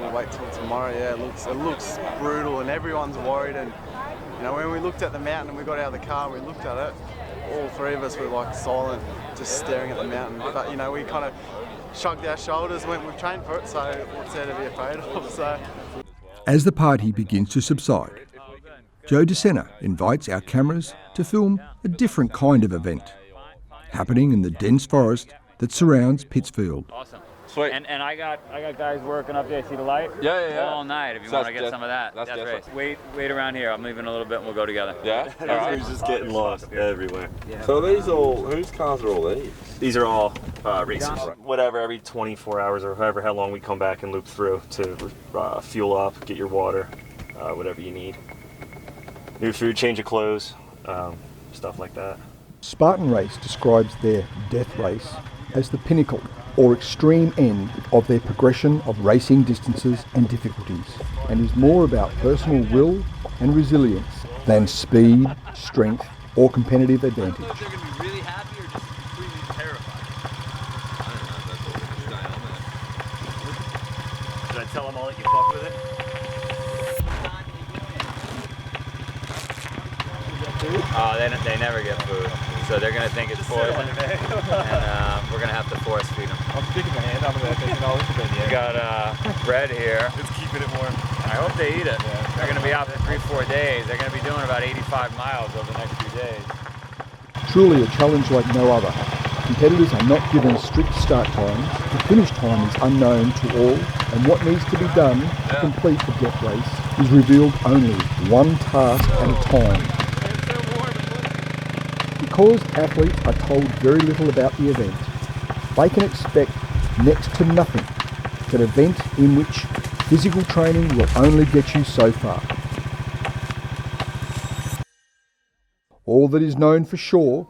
we'll wait till tomorrow. Yeah, it looks brutal and everyone's worried. And when we looked at the mountain and we got out of the car and we looked at it, all three of us were silent, just staring at the mountain. But we kind of shrugged our shoulders, went, we've trained for it, so what's there to be afraid of? So. As the party begins to subside, Joe DeSena invites our cameras to film a different kind of event, happening in the dense forest that surrounds Pittsfield. Awesome. Sweet. And I got guys working up there. See the light? Yeah. All night if you want to get some of that. That's great. Wait around here. I'm leaving a little bit and we'll go together. Yeah? All right. Who's just getting lost everywhere. Yeah. So are these all, whose cars are all these? These are all races. Whatever, every 24 hours or however how long we come back and loop through to fuel up, get your water, whatever you need. New food, change of clothes, stuff like that. Spartan Race describes their death race as the pinnacle or extreme end of their progression of racing distances and difficulties, and is more about personal will and resilience than speed, strength, or competitive advantage. Did I tell them all that you fuck with it? Oh, they never get food, so they're gonna think it's poison, and we're gonna have to force feed them. I'm sticking my hand up in there thinking, oh, this is a good We got bread here. It's keeping it warm. I hope they eat it. They're gonna be out for 3-4 days. They're gonna be doing about 85 miles over the next few days. Truly a challenge like no other. Competitors are not given strict start times. The finish time is unknown to all, and what needs to be done to complete the death race is revealed only one task at a time. Because athletes are told very little about the event, they can expect next to nothing, an event in which physical training will only get you so far. All that is known for sure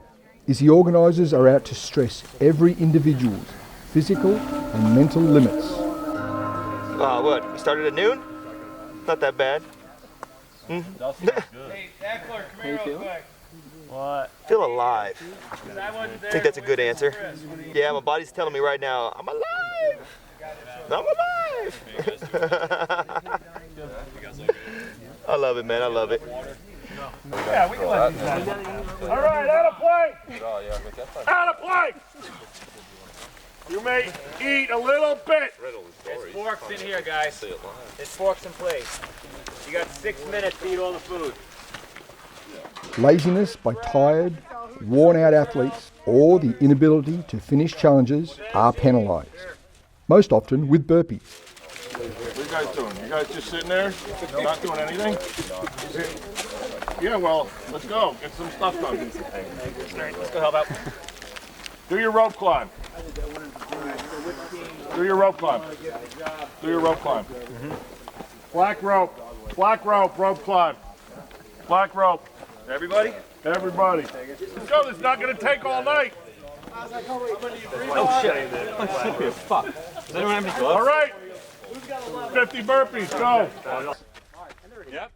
is the organisers are out to stress every individual's physical and mental limits. What? You started at noon? Not that bad. Hey, Eckler, come here real quick. What? Feel alive. I think that's a good answer. Yeah, my body's telling me right now, I'm alive. I'm alive. I love it, man. I love it. Yeah, we can let these guys. All right, out of play. Out of play. You may eat a little bit. There's forks in here, guys. There's forks in place. You got 6 minutes to eat all the food. Laziness by tired, worn-out athletes or the inability to finish challenges are penalised, most often with burpees. What are you guys doing? You guys just sitting there, not doing anything? Yeah, well, let's go. Get some stuff done. Let's go help out. Do your rope climb. Do your rope climb. Do your rope climb. Black rope, rope climb. Black rope. Everybody? Everybody. Let's go. This is not going to take all night. Oh, shit. Fuck. Does anyone have any gloves? All right. 50 burpees. Go.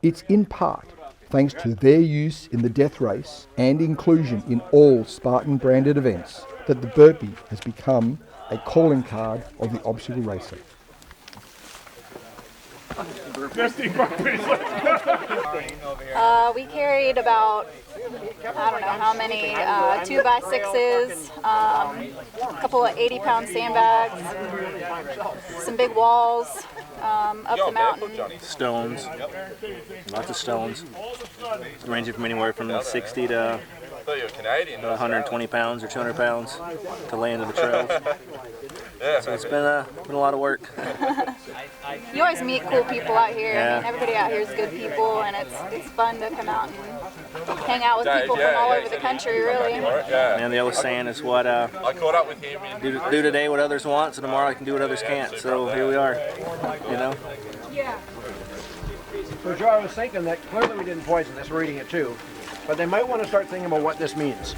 It's in part thanks to their use in the death race and inclusion in all Spartan branded events that the burpee has become a calling card of the obstacle racer. 50 burpees. We carried about, I don't know how many, 2x6s, a couple of 80-pound sandbags, some big walls up the mountain. Stones. Lots of stones. Ranging from anywhere from 60 to 120 pounds or 200 pounds to lay into the trails. So it's been a lot of work. You always meet cool people out here. Yeah. I mean, everybody out here is good people, and it's fun to come out and hang out with people from all over the country, really. And the old saying is what I caught up with him. Do today what others want, so tomorrow I can do what others can't. So here we are, you know. So Joe, I was thinking that clearly we didn't poison this, we're eating it too, but they might want to start thinking about what this means.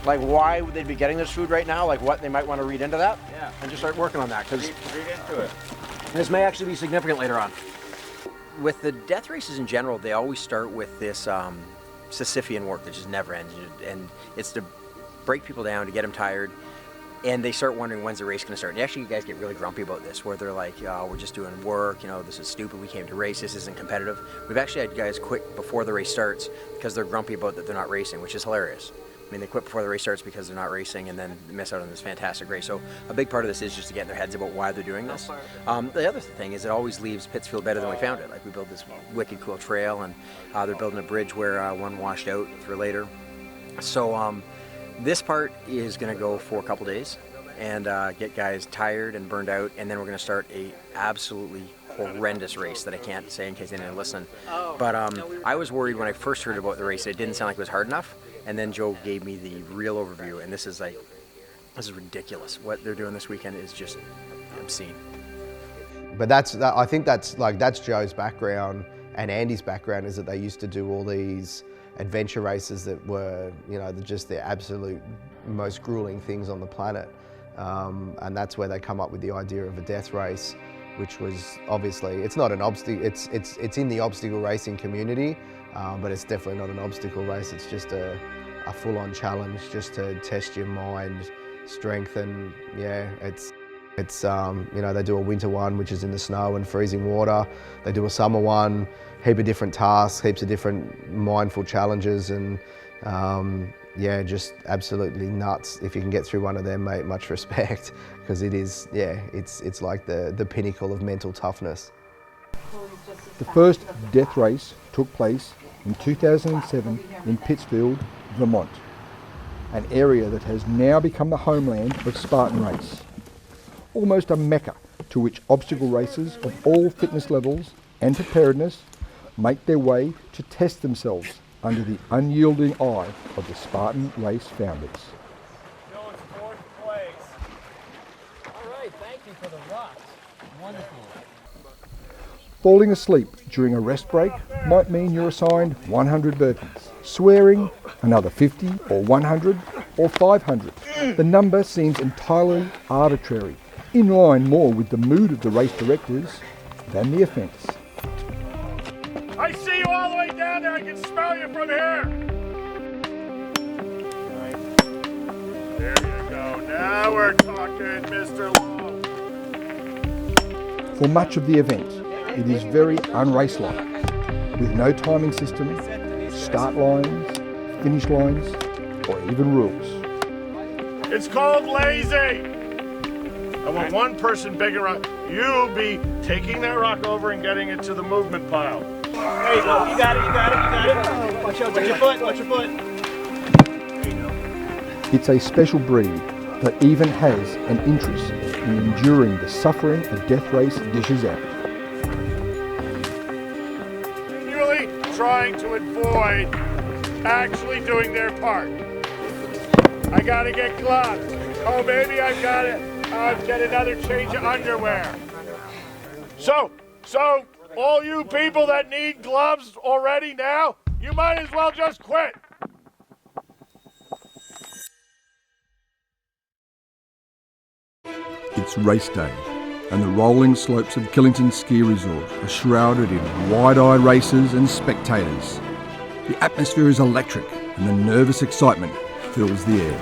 Like why would they be getting this food right now, like what they might want to read into that, and just start working on that, because Read into it. this may actually be significant later on. With the death races in general, they always start with this Sisyphean work that just never ends, and it's to break people down, to get them tired, and they start wondering when's the race going to start. And actually, you guys get really grumpy about this, where they're like, oh, we're just doing work, you know, this is stupid, we came to race, this isn't competitive. We've actually had guys quit before the race starts because they're grumpy about that they're not racing, which is hilarious. I mean, they quit before the race starts because they're not racing and then miss out on this fantastic race. So a big part of this is just to get in their heads about why they're doing this. The other thing is it always leaves Pittsfield better than we found it. Like we built this wicked cool trail, and they're building a bridge where one washed out for later. So this part is going to go for a couple days and get guys tired and burned out, and then we're going to start a absolutely horrendous race that I can't say in case anyone listening. But I was worried when I first heard about the race. It didn't sound like it was hard enough. And then Joe gave me the real overview, and this is ridiculous. What they're doing this weekend is just obscene. But I think that's Joe's background and Andy's background, is that they used to do all these adventure races that were, just the absolute most grueling things on the planet. And that's where they come up with the idea of a death race, which was obviously, it's not an obstacle, it's in the obstacle racing community, but it's definitely not an obstacle race. It's just a full-on challenge just to test your mind, strength, and yeah, it's they do a winter one, which is in the snow and freezing water. They do a summer one, heap of different tasks, heaps of different mindful challenges, and yeah, just absolutely nuts. If you can get through one of them, mate, much respect, because it is, yeah, it's like the pinnacle of mental toughness. The first death race took place in 2007 in Pittsfield, Vermont, an area that has now become the homeland of Spartan Race. Almost a mecca to which obstacle racers of all fitness levels and preparedness make their way to test themselves under the unyielding eye of the Spartan Race founders. Dylan's fourth place. All right, thank you for the rocks. Wonderful. Falling asleep during a rest break might mean you're assigned 100 burpees. Swearing, another 50 or 100 or 500. The number seems entirely arbitrary, in line more with the mood of the race directors than the offence. I see you all the way down there. I can smell you from here. There you go. Now we're talking, Mr. Lowe. For much of the event, it is very unrace-like, with no timing system, start lines, finish lines, or even rules. It's called lazy. I want one person big around. You'll be taking that rock over and getting it to the movement pile. There you go. You got it. You got it. Watch out. Watch your foot. Watch your foot. There you go. It's a special breed that even has an interest in enduring the suffering a death race dishes out. Continually trying to avoid actually doing their part. I gotta get gloves. Oh, maybe I've got it. I'll get another change of underwear. So, all you people that need gloves already now, you might as well just quit. It's race day, and the rolling slopes of Killington Ski Resort are shrouded in wide-eyed racers and spectators. The atmosphere is electric, and the nervous excitement fills the air.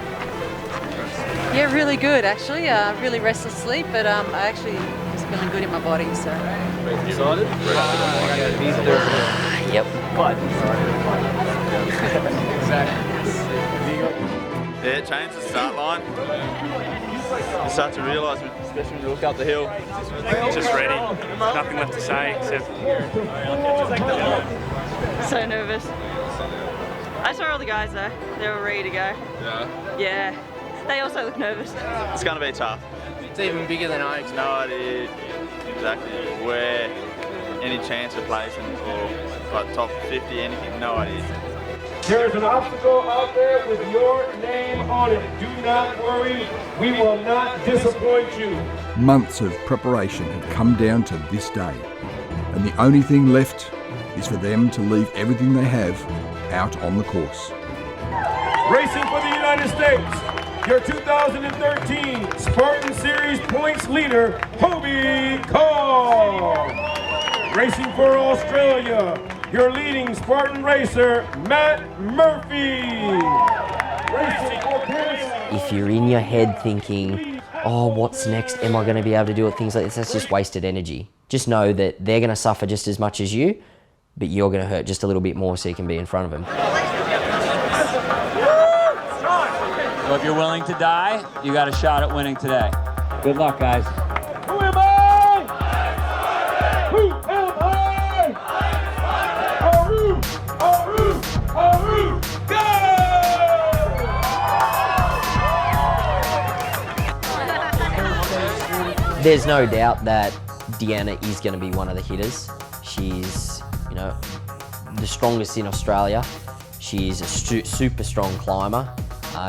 Yeah, really good actually. Really restless sleep, but I actually was feeling good in my body. So. Excited? Yep. Yeah, change the start line. You start to realise, especially when you look up the hill, Just ready. Nothing left to say except. So nervous. I saw all the guys there. They were ready to go. Yeah. Yeah. They also look nervous. It's going to be tough. It's even bigger than I expected. No idea exactly where any chance of placing or like top 50, anything, no idea. There's an obstacle out there with your name on it. Do not worry, we will not disappoint you. Months of preparation have come down to this day, and the only thing left is for them to leave everything they have out on the course. Racing for the United States, your 2013 Spartan Series points leader, Hobie Call. Racing for Australia, your leading Spartan racer, Matt Murphy. Racing for Canada. If you're in your head thinking, oh, what's next? Am I going to be able to do it? Things like this, that's just wasted energy. Just know that they're going to suffer just as much as you, but you're going to hurt just a little bit more so you can be in front of them. So if you're willing to die, you got a shot at winning today. Good luck, guys. Who am I? Who am I? Aru! Aru! Aru! Go! There's no doubt that Deanna is going to be one of the hitters. She's, the strongest in Australia. She's a super strong climber.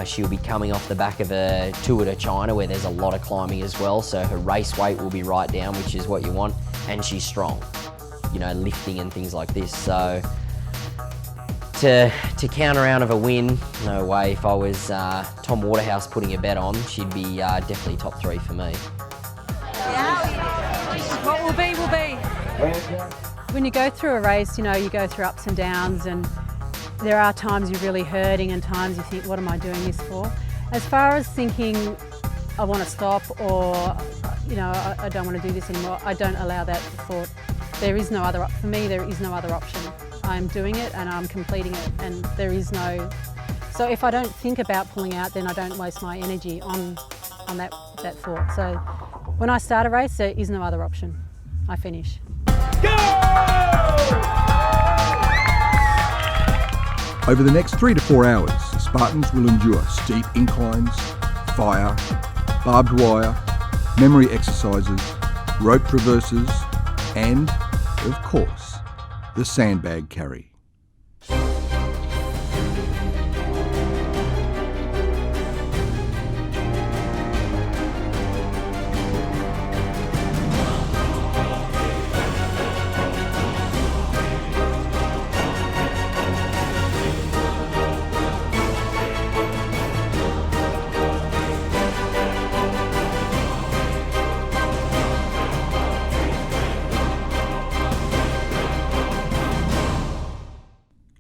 She'll be coming off the back of a tour to China where there's a lot of climbing as well, so her race weight will be right down, which is what you want, and she's strong, lifting and things like this. So To count a round of a win, no way. If I was Tom Waterhouse putting a bet on, she'd be definitely top 3 for me. What will be, will be. When you go through a race, you know, you go through ups and downs, and there are times you're really hurting and times you think, what am I doing this for? As far as thinking I want to stop or, you know, I don't want to do this anymore, I don't allow that thought. There is no other, for me, there is no other option. I'm doing it and I'm completing it, and there is no, so if I don't think about pulling out, then I don't waste my energy on that thought. So when I start a race, there is no other option. I finish. Over the next 3 to 4 hours, the Spartans will endure steep inclines, fire, barbed wire, memory exercises, rope traverses, and, of course, the sandbag carry.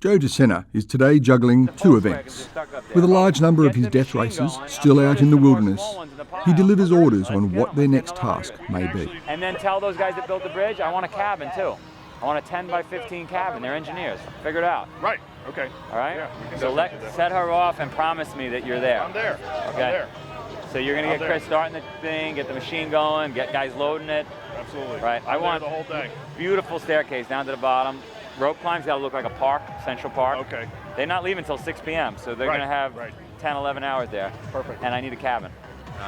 Joe DeSena is today juggling 2 events. With a large number of his death races still out in the wilderness, he delivers orders on what their next task may be. And then tell those guys that built the bridge, I want a cabin too. I want a 10 by 15 cabin. They're engineers. Figure it out. Right. Okay. All right? Yeah, so set her off and promise me that you're there. I'm there. Okay. I'm there. So you're going to get Chris starting the thing, get the machine going, get guys loading it. Absolutely. Right. I want the whole day. Beautiful staircase down to the bottom. Rope climb's got to look like a park, Central Park. Okay. They're not leaving until 6 p.m., so they're going to have 10, 11 hours there. Perfect. And I need a cabin.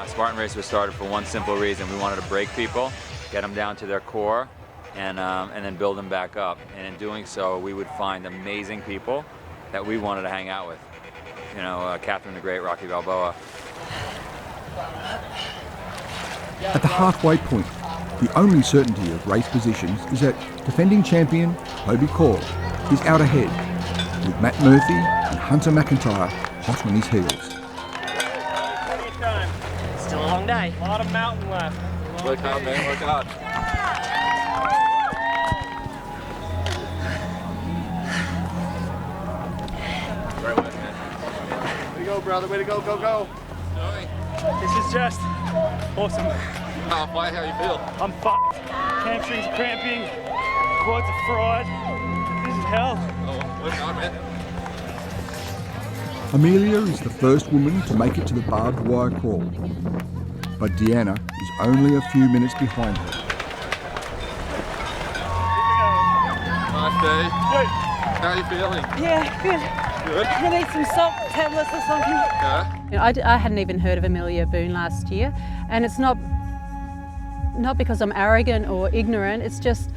Spartan Race was started for one simple reason. We wanted to break people, get them down to their core, and then build them back up. And in doing so, we would find amazing people that we wanted to hang out with. You know, Catherine the Great, Rocky Balboa. At the halfway point, the only certainty of race positions is that defending champion Hobie Call is out ahead, with Matt Murphy and Hunter McIntyre hot on his heels. Still a long day. A lot of mountain left. Work hard, man, work hard. Great work, man. Way to go, brother. Way to go, go, go. This is just awesome. Halfway, how you feel? I'm fucked. Hamstrings are cramping. Quads are fried. This is hell. Oh, work hard, man. Amelia is the first woman to make it to the barbed wire crawl, but Deanna is only a few minutes behind her. Nice day. Good. How are you feeling? Yeah, good. Good? You need some salt tablets or something? Yeah. You know, I hadn't even heard of Amelia Boone last year, and it's not because I'm arrogant or ignorant, it's just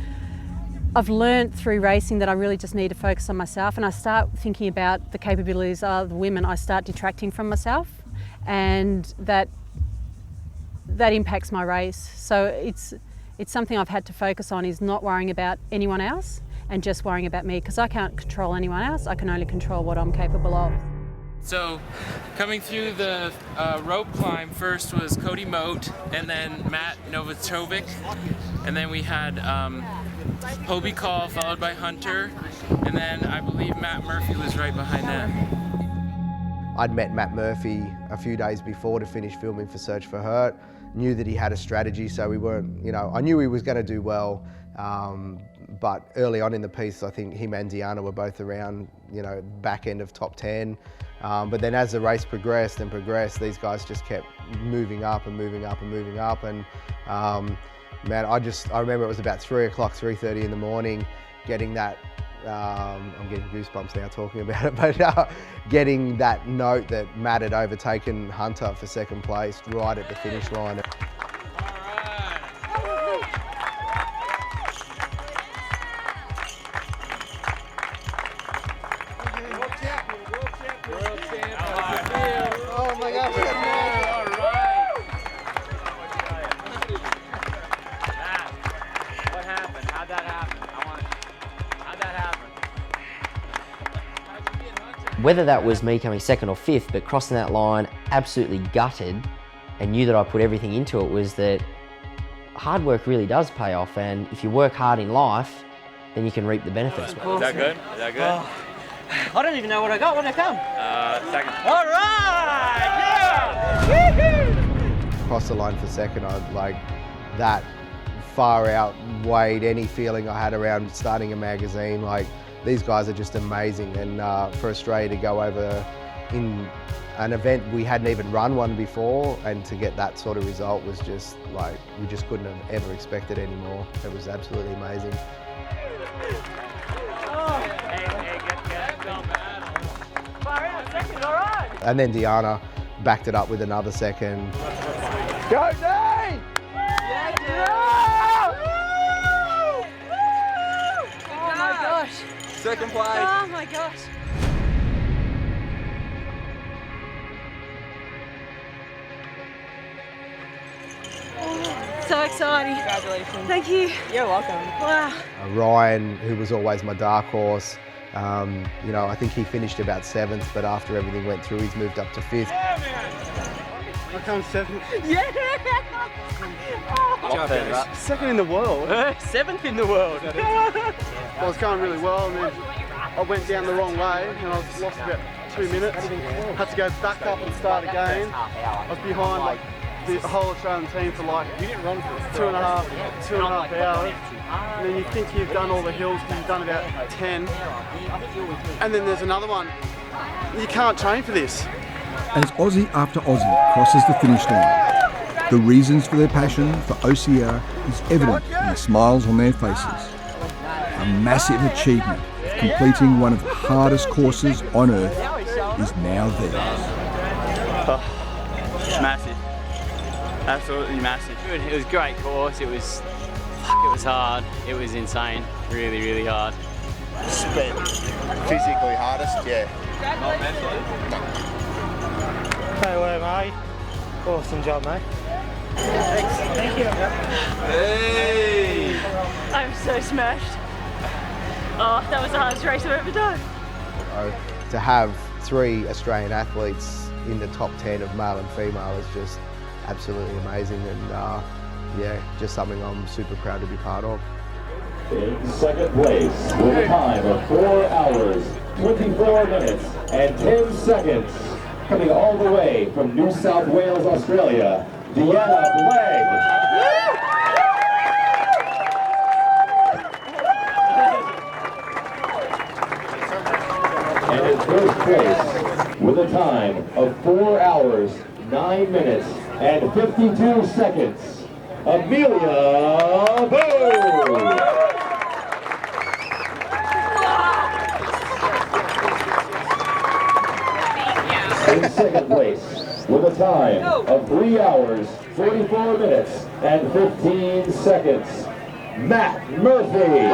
I've learned through racing that I really just need to focus on myself, and I start thinking about the capabilities of the women, I start detracting from myself, and that impacts my race. So it's something I've had to focus on, is not worrying about anyone else and just worrying about me, because I can't control anyone else, I can only control what I'm capable of. So coming through the rope climb, first was Cody Moat, and then Matt Novatrovic, and then we had Hobie Call followed by Hunter, and then I believe Matt Murphy was right behind them. I'd met Matt Murphy a few days before to finish filming for Search for Hurt, knew that he had a strategy, so we weren't, you know, I knew he was going to do well, but early on in the piece I think him and Deanna were both around, you know, back end of top 10. But then as the race progressed and progressed, these guys just kept moving up and moving up and moving up. And man, I remember it was about 3 o'clock, 3:30 in the morning, getting that, I'm getting goosebumps now talking about it, but getting that note that Matt had overtaken Hunter for second place right at the finish line. Whether that was me coming second or fifth, but crossing that line absolutely gutted and knew that I put everything into it, was that hard work really does pay off, and if you work hard in life, then you can reap the benefits. Is that good? Is that good? Oh, I don't even know what I got. What did I come? Second. All right! Yeah! Cross the line for second, like that far outweighed any feeling I had around starting a magazine. Like, these guys are just amazing, and for Australia to go over in an event we hadn't even run one before, and to get that sort of result was just like, we just couldn't have ever expected anymore. It was absolutely amazing. And then Deanna backed it up with another second. Go, Dave! Oh my gosh. Second place. Oh my gosh. So exciting. Congratulations. Thank you. You're welcome. Wow. Ryan, who was always my dark horse, you know, I think he finished about 7th, but after everything went through, he's moved up to 5th. I come 7th. Yeah! Second in the world. 7th in the world. I was going really well, and then I went down the wrong way, and I lost about 2 minutes. Had to go back up and start again. I was behind like the whole Australian team for like 2.5 hours. And then you think you've done all the hills because you've done about 10. And then there's another one. You can't train for this. As Aussie after Aussie crosses the finish line, the reasons for their passion for OCR is evident in the smiles on their faces. A massive achievement of completing one of the hardest courses on earth is now theirs. Massive. Absolutely massive. It was a great course. It was hard. It was insane. Really, really hard. Spent physically hardest, yeah. Not mentally. Hey, well, mate. Awesome job, mate. Thanks. Thank you. Hey! I'm so smashed. Oh, that was the hardest race I've ever done. To have 3 Australian athletes in the top 10 of male and female is just absolutely amazing, and yeah, just something I'm super proud to be part of. In second place with a time of 4 hours, 24 minutes and 10 seconds, coming all the way from New South Wales, Australia, Deanna Blagg. And in first place with a time of 4 hours, 9 minutes and 52 seconds, Amelia Boo! In second place, with a time of 3 hours, 44 minutes and 15 seconds, Matt Murphy.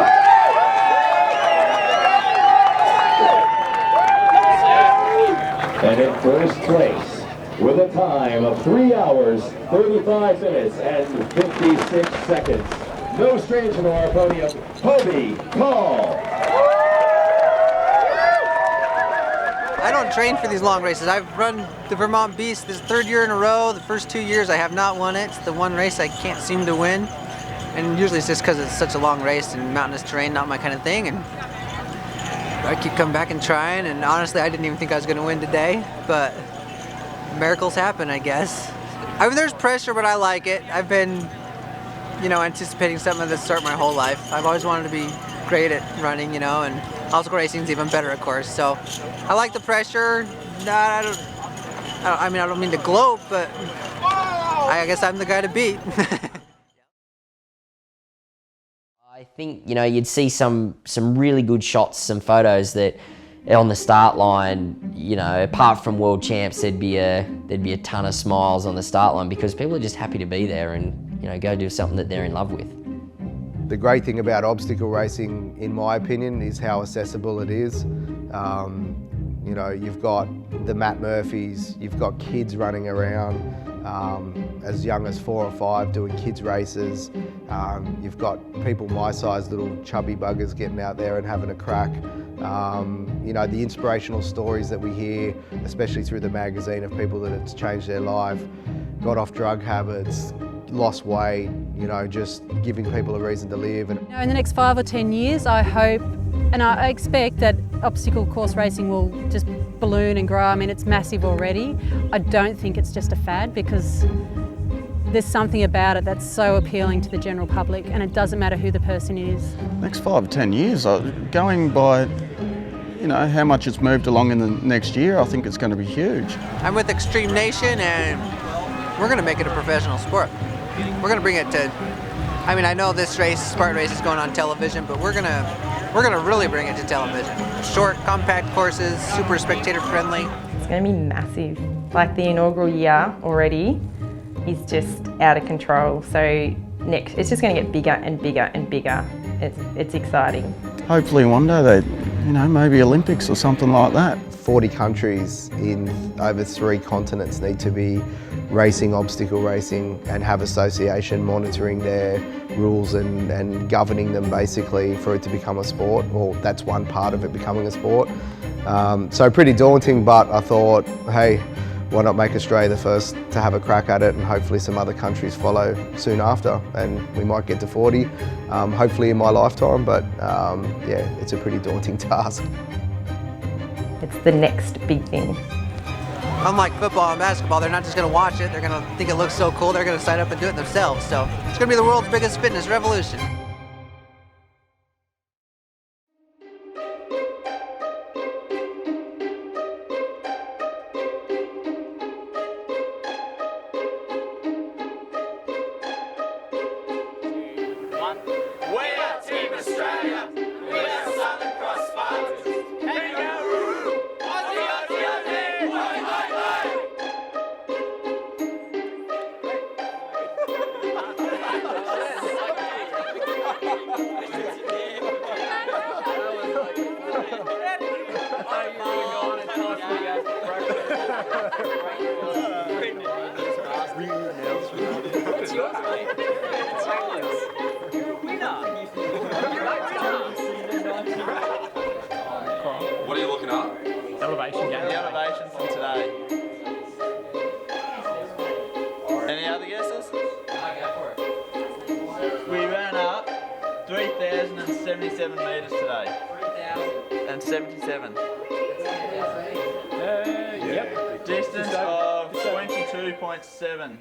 And in first place, with a time of 3 hours, 35 minutes and 56 seconds, no stranger to our podium, Hobie Call. I don't train for these long races. I've run the Vermont Beast this 3rd year in a row. The first 2 years I have not won it. It's the one race I can't seem to win. And usually it's just because it's such a long race and mountainous terrain, not my kind of thing. And I keep coming back and trying, and honestly I didn't even think I was going to win today, but miracles happen, I guess. I mean, there's pressure, but I like it. I've been, you know, anticipating something at the start my whole life. I've always wanted to be great at running, you know, and obstacle racing is even better, of course. So I like the pressure. I don't mean to gloat, but I guess I'm the guy to beat. I think, you know, you'd see some really good shots, some photos that on the start line, you know, apart from world champs, there'd be a ton of smiles on the start line because people are just happy to be there and, you know, go do something that they're in love with. The great thing about obstacle racing, in my opinion, is how accessible it is. You know, you've got the Matt Murphys, you've got kids running around as young as 4 or 5 doing kids races. You've got people my size, little chubby buggers getting out there and having a crack. You know, the inspirational stories that we hear, especially through the magazine, of people that it's changed their life, got off drug habits, lost weight, you know, just giving people a reason to live. And you know, in the next 5 or 10 years, I hope and I expect that obstacle course racing will just balloon and grow. I mean, it's massive already. I don't think it's just a fad, because there's something about it that's so appealing to the general public, and it doesn't matter who the person is. Next 5 or 10 years, going by, you know, how much it's moved along in the next year, I think it's going to be huge. I'm with Extreme Nation, and we're going to make it a professional sport. We're going to bring it to, I mean, I know this race, Spartan race, is going on television, but we're going to really bring it to television. Short, compact courses, super spectator friendly. It's going to be massive. Like the inaugural year already is just out of control. So next, it's just going to get bigger and bigger and bigger. It's exciting. Hopefully one day they, you know, maybe Olympics or something like that. 40 countries in over 3 continents need to be racing obstacle racing and have association monitoring their rules and governing them, basically, for it to become a sport. Well, that's one part of it becoming a sport. So pretty daunting, but I thought, hey, why not make Australia the first to have a crack at it, and hopefully some other countries follow soon after, and we might get to 40, hopefully in my lifetime, but yeah, it's a pretty daunting task. It's the next big thing. Unlike football and basketball, they're not just going to watch it, they're going to think it looks so cool, they're going to sign up and do it themselves. So it's going to be the world's biggest fitness revolution. What are you looking at? Elevation game. The elevation from today. Any other guesses? We ran up 3,077 metres today. 3,077. Yep. Distance of 22.7.